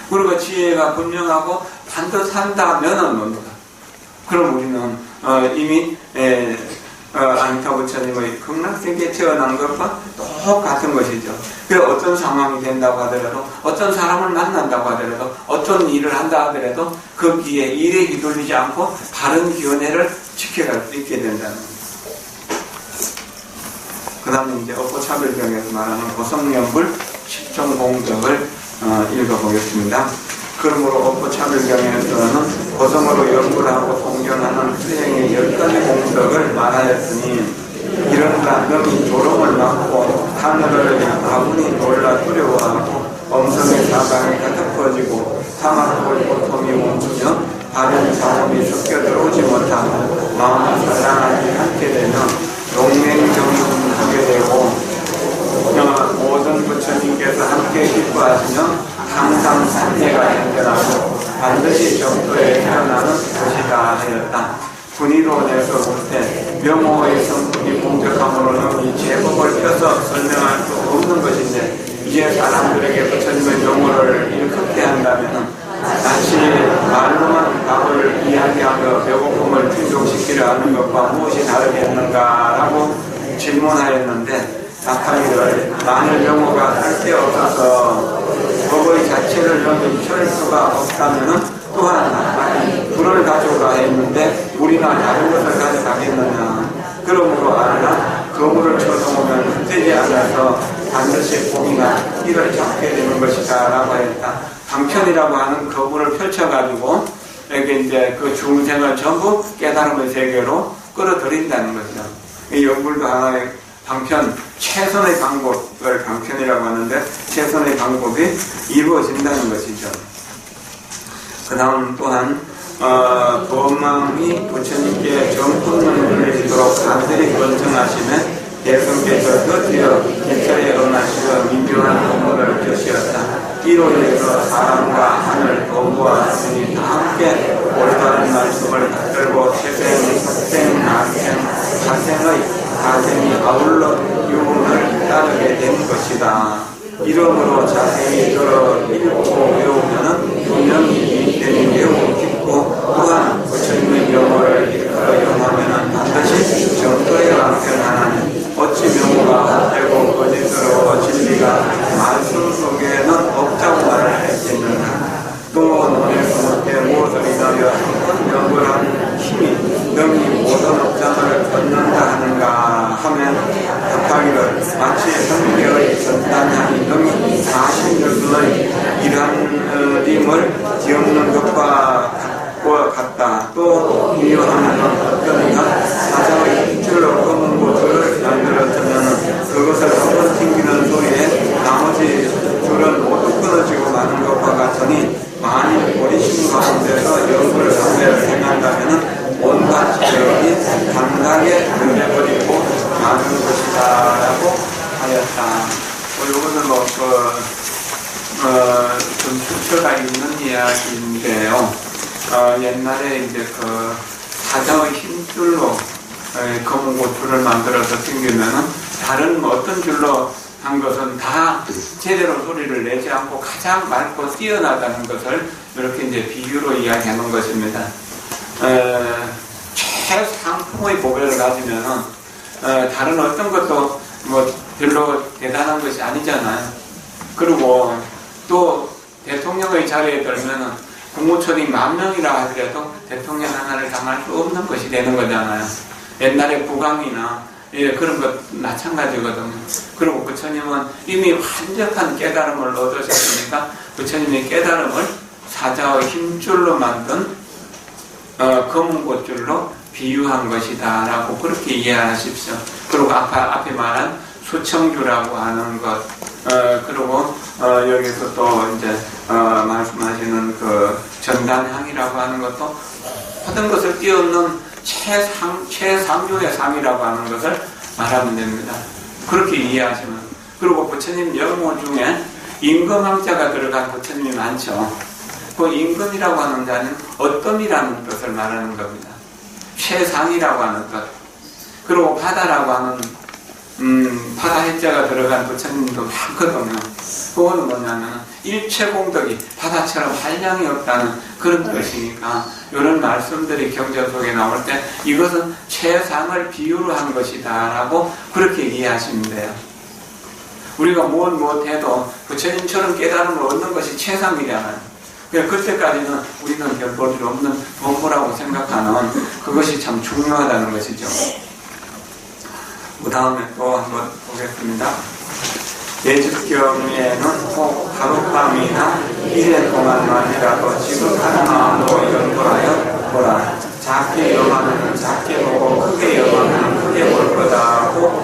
그리고 지혜가 분명하고 반듯한다면은 뭡니까? 그럼 우리는 이미 아미타 부처님의 극락세계에 태어난 것과 똑같은 것이죠. 그래서 어떤 상황이 된다고 하더라도, 어떤 사람을 만난다고 하더라도, 어떤 일을 한다 하더라도 그 길에 일에 휘둘리지 않고 바른 기원회를 지켜갈 수 있게 된다는 겁니다. 그 다음에 이제 업보차별경에서 말하는 고성연불 10종 공덕을 읽어보겠습니다. 그러므로 업보차별경에서는 고성으로 연불하고 동경하는 수행의 10가지 공덕을 말하였으니, 이른바 능히 조롱을 막고 하늘을 아군이 놀라 두려워하고 엄성의 사방이 가득 퍼지고 사막골 고통이 멈추며 다른 자원이 섞여 들어오지 못하고 마음이 산란하지 않게 되면 용맹정중하게 되고, 모든 부처님께서 함께 기뻐하시며 항상 산예가 연결하고 반드시 정토에 태어나는 것이다 하였다. 군의론에서 볼 때 명호의 성품이 공적함으로는 이 제법을 펴서 설명할 수 없는 것인데, 이제 사람들에게 부처님의 명호를 일컫게 한다면 단지 말로만 답을 이야기하며 배고픔을 충족시키려 하는 것과 무엇이 다르겠는가라고 질문하였는데, 낙하기를 만일 명호가 쓸데없어서 법의 자체를 넘칠 수가 없다면 또한 불을 가져가 했는데 우리나 다른 것을 가져가겠느냐. 그러므로 알라, 거물을 쳐놓으면 흩되지 않아서 반드시 봄이나 이를 잡게 되는 것이다 라고 했다. 방편이라고 하는 거물을 펼쳐가지고 이렇게 이제 그 중생을 전부 깨달음의 세계로 끌어들인다는 거죠. 이 연불도 하나의 방편, 최선의 방법을 방편이라고 하는데, 최선의 방법이 이루어진다는 것이죠. 그 다음 또한 법망이 부처님께 정품을 늘리도록 간절히 권청하시며 대승께서 드디어 개처에 응하시어 민묘한 공부를 펴시었다. 이로 인해서 사람과 하늘, 공부와 스님이 다 함께 올바른 말씀을 받들고 태생, sab생, 낙생, 자생의 자생이 아울러 유문을 따르게 된 것이다. 이러므로 자생이 들어 읽고 외우면은 분명히 이익되니 매우 깊고, 또한 부처님의 명호를 일컬어 영하면은 반드시 정도에 방편하나니, 어찌 명호가 헛되고 거짓으로 진리가 말씀 속에는 없다고 말을 했겠느냐. 또 논에서 못해 무엇을 인하여 큰 명불한 힘이 능히 모든 업장을 걷는다 하는가 하면, 답하기를 마치 성경의 전단향이 능히 40년의 이런 림을 기억는 것과 같다. 또 비유하면 어떤 이가 사자의 힘줄로 검은 곳을 만들었으면 그것을 한번 튕기는 소리에 나머지 줄은 모두 끊어지고 마는 것과 같으니, 만일 보리심 가운데서 연구를 상대를 행한다면 온갖 지역이 단단하게 늘려버리고 마는 것이다 라고 하였다. 이거는 좀 출처가 있는 이야기인데요. 옛날에 이제 그 사자의 힘줄로 검은 고추를 만들어서 튕기면은 다른 어떤 줄로 한 것은 다 제대로 소리를 내지 않고 가장 맑고 뛰어나다는 것을 이렇게 이제 비유로 이야기하는 것입니다. 최상품의 보배를 가지면은 다른 어떤 것도 뭐 별로 대단한 것이 아니잖아요. 그리고 또 대통령의 자리에 들면은 국무총리 10,000명이라 하더라도 대통령 하나를 당할 수 없는 것이 되는 거잖아요. 옛날에 국왕이나 그런 것 마찬가지거든요. 그리고 부처님은 이미 완벽한 깨달음을 얻으셨으니까 부처님의 깨달음을 사자의 힘줄로 만든 검은 꽃줄로 비유한 것이다 라고 그렇게 이해하십시오. 그리고 앞에 말한 수청주라고 하는 것, 그리고 여기서 또 이제 말씀하시는 그 전단향이라고 하는 것도 모든 것을 뛰어넘는 최상류의 상이라고 하는 것을 말하면 됩니다. 그렇게 이해하시면. 그리고 부처님 영모 중에 임금왕자가 들어간 부처님이 많죠. 그 임금이라고 하는 자는 어떤이라는 뜻을 말하는 겁니다. 최상이라고 하는 것. 그리고 바다라고 하는 바다 해자가 들어간 부처님도 많거든요. 그거는 뭐냐면 일체공덕이 바다처럼 한량이 없다는 그런 뜻이니까 이런 말씀들이 경전 속에 나올 때 이것은 최상을 비유로 한 것이다 라고 그렇게 이해하시면 돼요. 우리가 무엇해도 부처님처럼 깨달음을 얻는 것이 최상이잖아요. 그러니까 그때까지는 우리는 별 볼 일 없는 법무라고 생각하는 그것이 참 중요하다는 것이죠. 그 다음에 또 한번 보겠습니다. 예측경에는 혹 하룻밤이나 이래 동안만이라도 지극한 마음으로 연구하여 보라. 작게 염하면 작게 보고 크게 염하면 크게 볼 거다고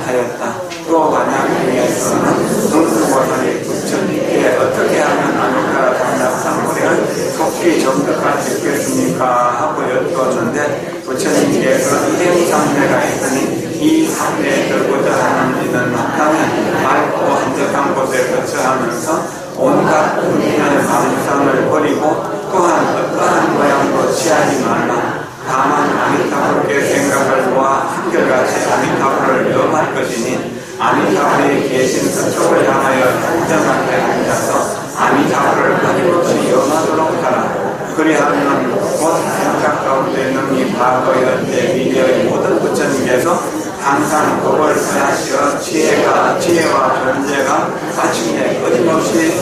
하였다. 또 만약 중에서는 동수보살이 부처님께 어떻게 하면 아닐까 답답상무를 속히 정득할 수 있겠습니까 하고 여쭈었는데 부처님께서 일행상대가 있으니 이 상대에 들고자 하는 이는 마땅히 맑고 한적한 곳에 거처하면서 온갖 은민의 감상을 버리고 또한 어떠한 모양도 취하지 말라. 다만 아미타불께 생각을 모아 한결같이 아미타불을 염할 것이니 아미타불이 계신 서쪽을 향하여 단정하게 앉아서 아미타불을 끊임없이 염하도록 하라. 그리하면 곧 생각 가운데 있는 이 과거의 미래의 모든 부처님께서 항상 법을 하시어 지혜와 변제가 마침내 끊임없이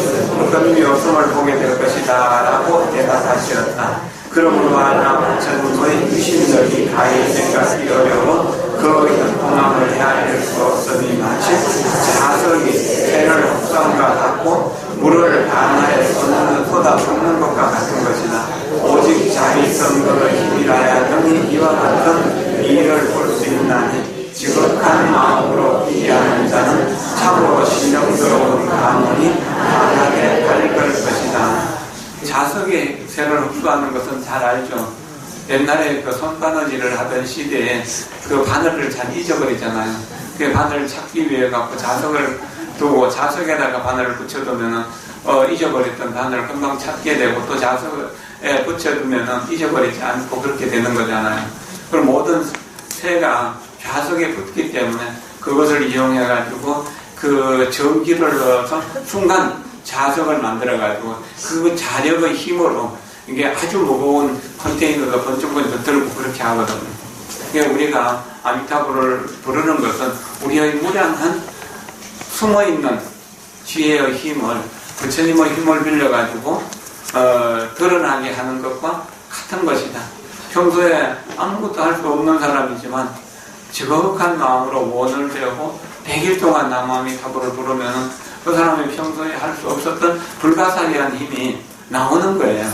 끊임이 없음을 보게 될 것이다 라고 대답하시었다. 그러므로 하나 부처님의 유심력이 가히 생각이 어려워 그 현통함을 헤아릴 수 없으니 마치 자석이 새를 흡수함과 같고 물을 반하에 쏟아 붓는 것과 같은 것이다. 오직 자기 선거의 힘이라야 능히 이와 같은 일을 볼 수 있나니 지극한 마음으로 이해하는 자는 참으로 신령스러운 가문이 바닥에 밝을 것이다. 자석이 새를 흡수하는 것은 잘 알죠. 옛날에 그 손바느질을 하던 시대에 그 바늘을 잘 잊어버리잖아요. 그 바늘을 찾기 위해 갖고 자석을 두고 자석에다가 바늘을 붙여두면은 잊어버렸던 바늘을 금방 찾게 되고 또 자석에 붙여두면은 잊어버리지 않고 그렇게 되는 거잖아요. 그럼 모든 새가 자석에 붙기 때문에 그것을 이용해가지고 그 전기를 넣어서 순간 자석을 만들어가지고 그 자력의 힘으로 이게 아주 무거운 컨테이너가 번쩍번쩍 들고 그렇게 하거든요. 그러니까 우리가 아미타불을 부르는 것은 우리의 무량한 숨어있는 지혜의 힘을 부처님의 힘을 빌려가지고 드러나게 하는 것과 같은 것이다. 평소에 아무것도 할 수 없는 사람이지만 지극한 마음으로 원을 배우고 100일 동안 남아미타불을 부르면 그 사람이 평소에 할 수 없었던 불가사리한 힘이 나오는 거예요.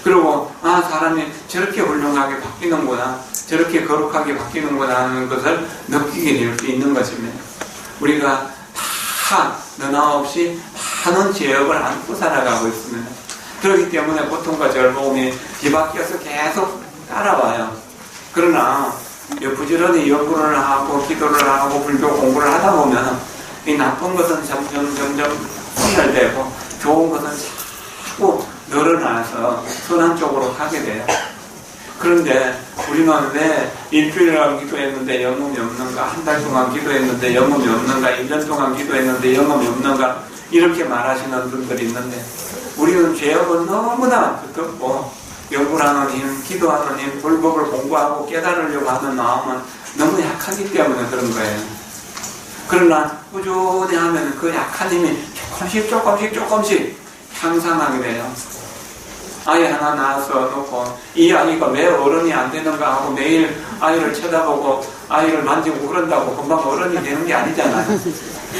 그리고 사람이 저렇게 훌륭하게 바뀌는구나, 저렇게 거룩하게 바뀌는구나 하는 것을 느끼게 될 수 있는 것입니다. 우리가 다 너나 없이 많은 죄업을 안고 살아가고 있습니다. 그렇기 때문에 고통과 절망이 뒤바뀌어서 계속 따라와요. 그러나 부지런히 연구를 하고 기도를 하고 불교 공부를 하다 보면 이 나쁜 것은 점점 소멸되고 좋은 것은 자꾸 늘어나서 선한 쪽으로 가게 돼요. 그런데 우리는 왜 일주일간 기도했는데 영혼이 없는가? 한 달 동안 기도했는데 영혼이 없는가? 1년 동안 기도했는데 영혼이 없는가? 이렇게 말하시는 분들이 있는데 우리는 죄업은 너무나 두텁고 연구하는 힘, 기도하는 힘, 불법을 공부하고 깨달으려고 하는 마음은 너무 약하기 때문에 그런 거예요. 그러나 꾸준히 하면 그 약한 힘이 조금씩 향상하게 돼요. 아이 하나 낳아서 놓고 이 아이가 왜 어른이 안 되는가 하고 매일 아이를 쳐다보고 아이를 만지고 그런다고 금방 어른이 되는 게 아니잖아요.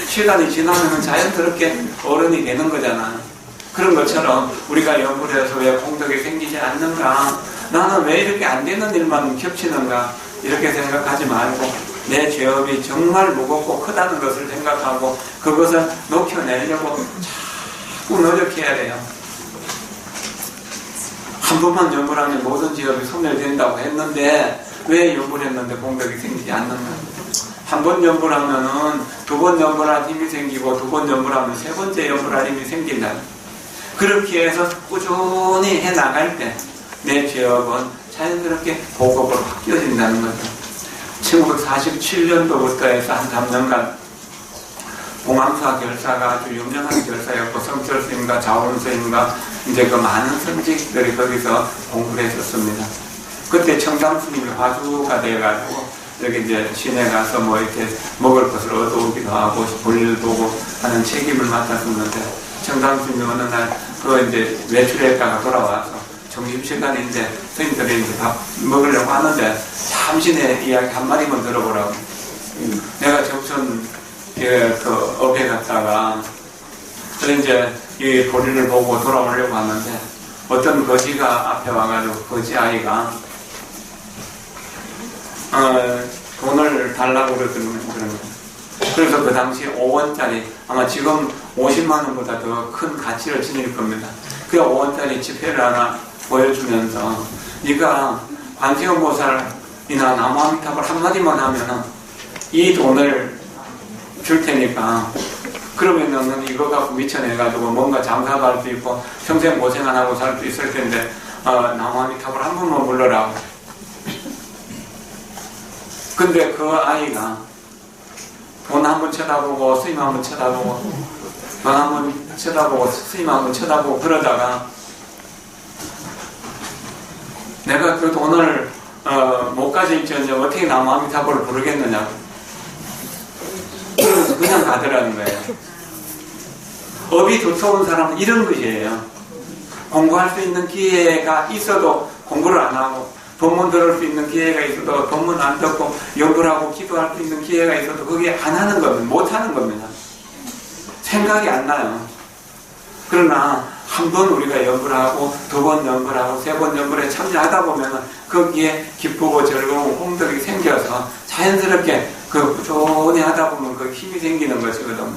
시간이 지나면 자연스럽게 어른이 되는 거잖아요. 그런 것처럼 우리가 연구를 해서 왜 공덕이 생기지 않는가, 나는 왜 이렇게 안 되는 일만 겹치는가 이렇게 생각하지 말고 내 죄업이 정말 무겁고 크다는 것을 생각하고 그것을 녹여내려고 자꾸 노력해야 돼요. 한 번만 연구를 하면 모든 죄업이 소멸된다고 했는데 왜 연구를 했는데 공덕이 생기지 않는가? 한 번 연구를 하면은 두 번 연구를 할 힘이 생기고 두 번 연구를 하면 세 번째 연구를 할 힘이 생긴다. 그렇게 해서 꾸준히 해나갈 때 내 죄업은 자연스럽게 보급으로 바뀌어진다는 거죠. 1947년도부터 해서 한 3년간 공항사 결사가 아주 유명한 결사였고 성철 스님과 자원 스님과 이제 그 많은 선직들이 거기서 공부를 했었습니다. 그때 청담 스님이 화주가 돼가지고 여기 이제 시내 가서 뭐 이렇게 먹을 것을 얻어오기도 하고 볼일 보고 하는 책임을 맡았었는데 청담 스님이 어느 날 그 이제 외출했다가 돌아와서 점심시간인데 스님들이 이제 밥 먹으려고 하는데 잠시 내 이야기 한 마디만 들어보라고. 내가 정천 그 업에 갔다가 이제 이 보리를 보고 돌아오려고 하는데 어떤 거지가 앞에 와가지고 거지 아이가 돈을 달라고 그러는 거예요. 그래서 그 당시 5원짜리 아마 지금 50만 원보다 더 큰 가치를 지닐 겁니다. 그 5원짜리 지폐를 하나 보여주면서 네가 관세음보살이나 나무아미탑을 한마디만 하면은 이 돈을 줄 테니까 그러면은 이거 갖고 미쳐내가지고 뭔가 장사도 할 수 있고 평생 고생 안 하고 살 수 있을 텐데 나무아미탑을 한 번만 불러라. 근데 그 아이가 돈 한 번 쳐다보고 스님 한 번 쳐다보고 돈 한 번 쳐다보고 스님 한 번 쳐다보고 그러다가 내가 그 돈을 못 가질지언정 어떻게 나무아미타불을 부르겠느냐고 그래서 그냥 가더라는 거예요. 업이 두터운 사람은 이런 것이에요. 공부할 수 있는 기회가 있어도 공부를 안 하고 법문 들을 수 있는 기회가 있어도 법문 안 듣고 연구를 하고 기도할 수 있는 기회가 있어도 그게 안 하는 겁니다. 못 하는 겁니다. 생각이 안 나요. 그러나 한 번 우리가 연구를 하고 두 번 연구를 하고 세 번 연구를 참여하다 보면 거기에 기쁘고 즐거운 공덕이 생겨서 자연스럽게 그 꾸준히 하다 보면 그 힘이 생기는 것이거든요.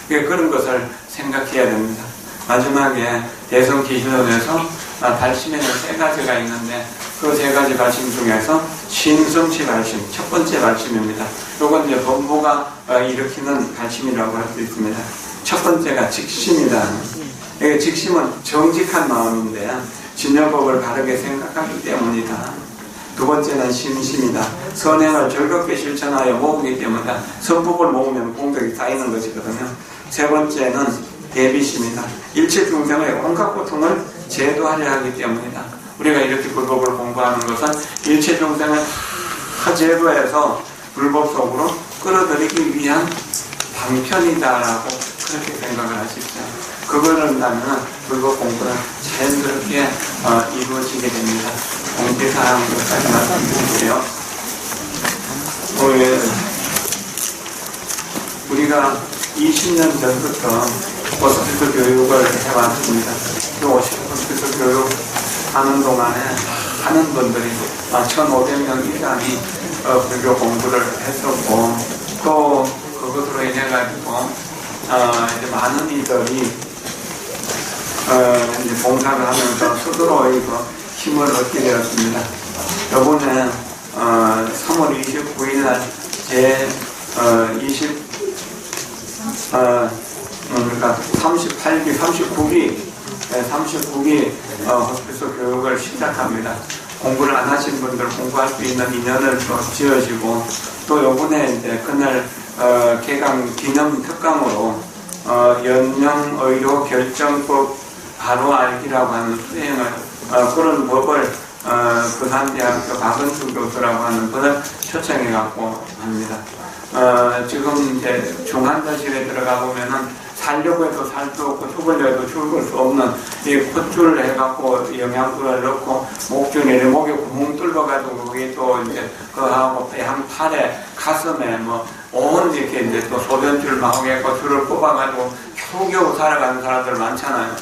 그런 것을 생각해야 됩니다. 마지막에 대성기신론에서 발심에는 세 가지가 있는데 그 세 가지 발심 중에서 신성치 발심, 첫 번째 발심입니다. 이건 이제 범부가 일으키는 발심이라고 할 수 있습니다. 첫 번째가 직심이다. 직심은 정직한 마음인데 진여법을 바르게 생각하기 때문이다. 두 번째는 심심이다. 선행을 즐겁게 실천하여 모으기 때문이다. 선법을 모으면 공덕이 쌓이는 것이거든요. 세 번째는 대비심이다. 일체 중생의 온갖 고통을 제도하려 하기 때문이다. 우리가 이렇게 불법을 공부하는 것은 일체 중생을 다 제도해서 불법 속으로 끌어들이기 위한 방편이다라고 그렇게 생각을 하십시오. 그걸 한다면 불법 공부는 자연스럽게 이루어지게 됩니다. 공지사항 것까지 말씀드릴게요. 우리가 20년 전부터 오스피스 교육을 해왔습니다. 그 오스피스 교육 하는 동안에 많은 분들이 1,500명 이상이 불교 공부를 했었고 또 그것으로 인해 가지고 이제 많은 이들이 이제 봉사를 하면서 스스로 이거 힘을 얻게 되었습니다. 이번에 3월 29일 날 제 39기 호스피스 교육을 시작합니다. 공부를 안 하신 분들 공부할 수 있는 인연을 또 지어지고, 또 요번에 이제 그날 개강 기념 특강으로 연령의료 결정법 바로 알기라고 하는 수행을 그런 법을 부산대학교 박은수 교수라고 하는 분을 초청해 갖고 합니다. 지금 이제 중환자실에 들어가 보면은 살려고 해도 살 수 없고 죽으려 해도 죽을 수 없는 이 콧줄 해갖고 영양분을 넣고 목줄에 목에 구멍 뚫어가지고 거기 또 이제 그하고 배양 팔에 가슴에 뭐 온 이렇게 이제 또 소변줄 막 해갖고 줄을 뽑아가지고 겨우겨우 살아가는 사람들 많잖아요.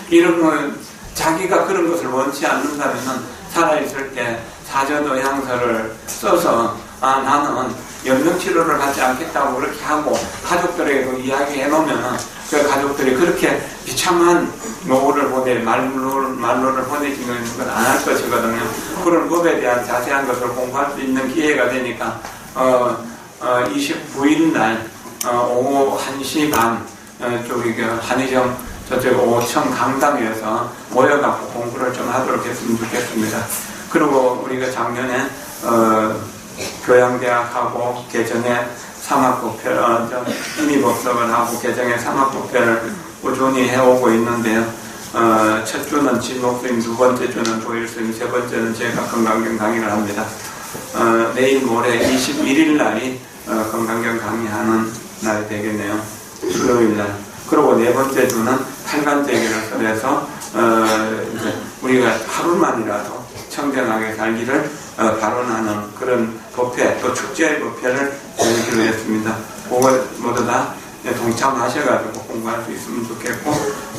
이런 거 자기가 그런 것을 원치 않는다면은 살아있을 때 사전의향서를 써서 나는 연명치료를 받지 않겠다고 그렇게 하고 가족들에게도 이야기해 놓으면 그 가족들이 그렇게 비참한 노후를 말로를 보내지는 건 안 할 것이거든요. 그런 법에 대한 자세한 것을 공부할 수 있는 기회가 되니까 29일 날 오후 1시 반 저기 한의정 저쪽 5천 강당에서 모여갖고 공부를 좀 하도록 했으면 좋겠습니다. 그리고 우리가 작년에 교양대학하고 개정의 3학국회 임의법석을 하고 개정의 3학국회를 꾸준히 해오고 있는데요. 첫 주는 진목스님, 두 번째 주는 조일스님, 세 번째는 제가 건강경 강의를 합니다. 내일 모레 21일 날이 건강경 강의하는 날이 되겠네요. 수요일 날. 그리고 네 번째 주는 탄간제기를 설해서 이제 우리가 하루만이라도 청정하게 살기를 발언하는 그런 법회, 또 축제의 법회를 열기로 했습니다. 그걸 모두 다 동참하셔가지고 공부할 수 있으면 좋겠고,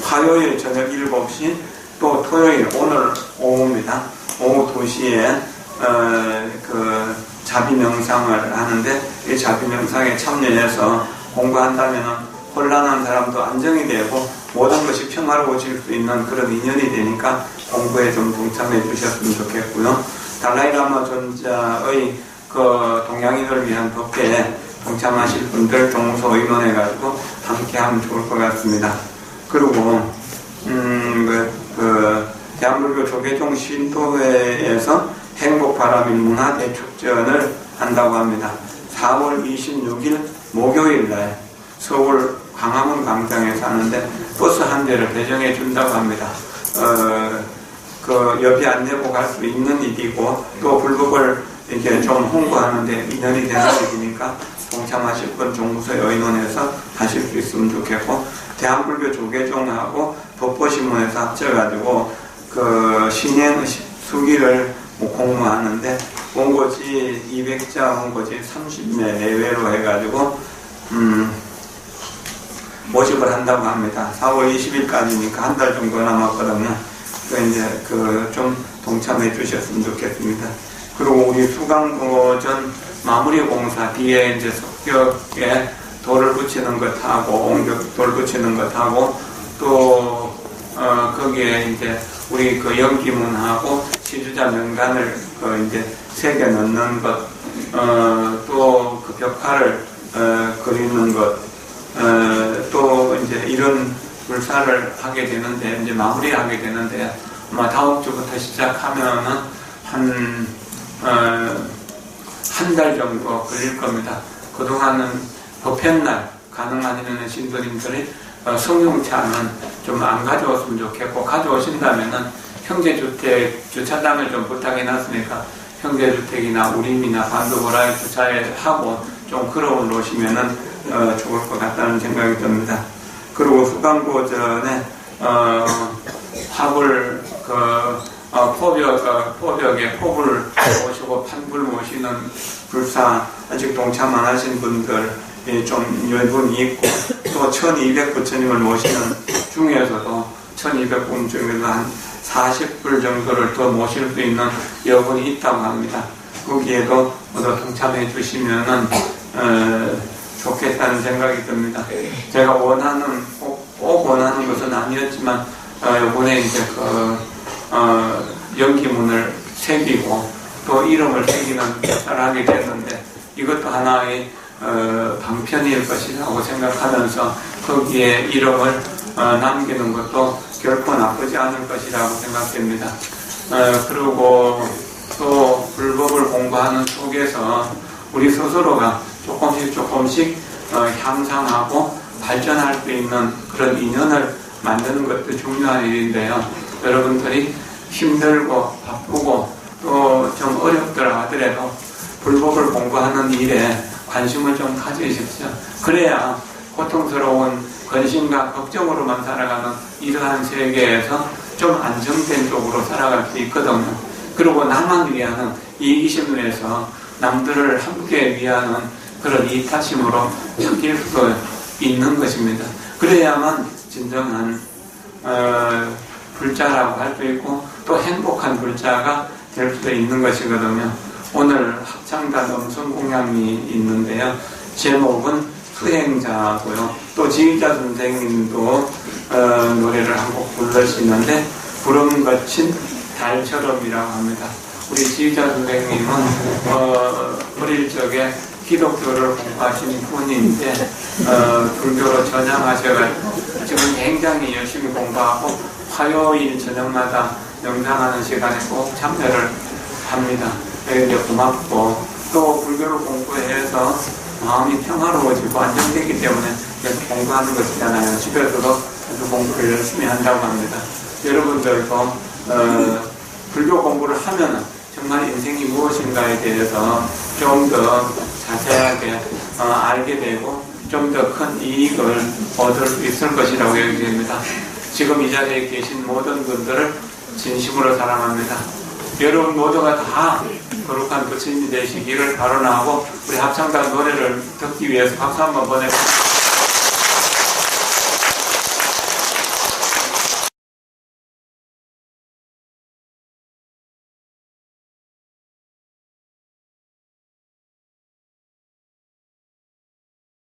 화요일 저녁 7시, 또 토요일 오늘 오후입니다. 오후 2시에 그 자비명상을 하는데, 이 자비명상에 참여해서 공부한다면 혼란한 사람도 안정이 되고 모든 것이 평화로워질 수 있는 그런 인연이 되니까 공부에 좀 동참해 주셨으면 좋겠고요. 달라이라마 존자의 그 동양인을 위한 법회에 동참하실 분들 동서 의논해가지고 함께하면 좋을 것 같습니다. 그리고 대한불교 조계종 신도회에서 행복바람일 문화대축전을 한다고 합니다. 4월 26일 목요일 날 서울 광화문 광장에서 하는데 버스 한 대를 배정해 준다고 합니다. 그 여비 안 내고 갈 수 있는 일이고, 또 불법을 이렇게 좀 홍보하는데 인연이 되는 일이니까 동참하실 분 종무소에 의논해서 하실 수 있으면 좋겠고, 대한불교 조계종하고 법보신문에서 합쳐가지고 그 신행 수기를 공모하는데 원고지 200자, 원고지 30매 내외로 해가지고 모집을 한다고 합니다. 4월 20일까지니까 한 달 정도 남았거든요. 이제 좀 동참해 주셨으면 좋겠습니다. 그리고 우리 수강보전 마무리 공사 뒤에 이제 석격에 돌을 붙이는 것하고 옹벽 돌 붙이는 것하고 또 거기에 이제 우리 그 연기문하고 지주자 명단을 이제 새겨 넣는 것, 또 그 벽화를 그리는 것, 또 이제 이런 불사를 하게 되는데, 이제 마무리하게 되는데, 아마 다음 주부터 시작하면은 한 달 정도 걸릴 겁니다. 그동안은 법회날 가능하면 신도님들이 성용차는 좀 안 가져왔으면 좋겠고, 가져오신다면은 형제주택 주차장을 좀 부탁해 놨으니까 형제주택이나 우림이나 반도보라에 주차해 하고 좀 걸어 놓으시면은 좋을 것 같다는 생각이 듭니다. 그리고 수강보전에 합을 포벽에 포불 모시고 판불 모시는 불사 아직 동참 안 하신 분들이 좀 여분이 있고, 또 1200부처님을 모시는 중에서도 1200분 중에서 한 40불 정도를 더 모실 수 있는 여분이 있다고 합니다. 거기에도 모두 동참해 주시면은 좋겠다는 생각이 듭니다. 제가 꼭 원하는 것은 아니었지만, 이번에 이제 연기문을 새기고 또 이름을 새기는 역사를 하게 됐는데, 이것도 하나의 방편일 것이라고 생각하면서 거기에 이름을 남기는 것도 결코 나쁘지 않을 것이라고 생각됩니다. 그리고 또 불법을 공부하는 속에서 우리 스스로가 조금씩 향상하고 발전할 수 있는 그런 인연을 만드는 것도 중요한 일인데요. 여러분들이 힘들고 바쁘고 또 좀 어렵더라 하더라도 불법을 공부하는 일에 관심을 좀 가지십시오. 그래야 고통스러운 근심과 걱정으로만 살아가는 이러한 세계에서 좀 안정된 쪽으로 살아갈 수 있거든요. 그리고 나만 위하는 이기심을 해서 남들을 함께 위하는 그런 이타심으로 바뀔 수 있는 것입니다. 그래야만 진정한 불자라고 할 수 있고 또 행복한 불자가 될 수도 있는 것이거든요. 오늘 합창단 음성공양이 있는데요. 제목은 수행자고요. 또 지휘자 선생님도 노래를 한 곡 부르시는데 구름 거친 달처럼이라고 합니다. 우리 지휘자 선생님은 어릴 적에 기독교를 공부하신 분인데 불교로 전향하셔가지고 지금 굉장히 열심히 공부하고 화요일 저녁마다 명상하는 시간에 꼭 참여를 합니다. 되게 고맙고 또 불교를 공부해서 마음이 평화로워지고 안정되기 때문에 계속 공부하는 것이잖아요. 집에서도 아주 공부를 열심히 한다고 합니다. 여러분들도 불교 공부를 하면 정말 인생이 무엇인가에 대해서 좀 더 자세하게 알게 되고 좀 더 큰 이익을 얻을 수 있을 것이라고 여겨집니다. 지금 이 자리에 계신 모든 분들을 진심으로 사랑합니다. 여러분 모두가 다 거룩한 부처님이 되시기를 바라나고 우리 합창단 노래를 듣기 위해서 박수 한번 보내주세요.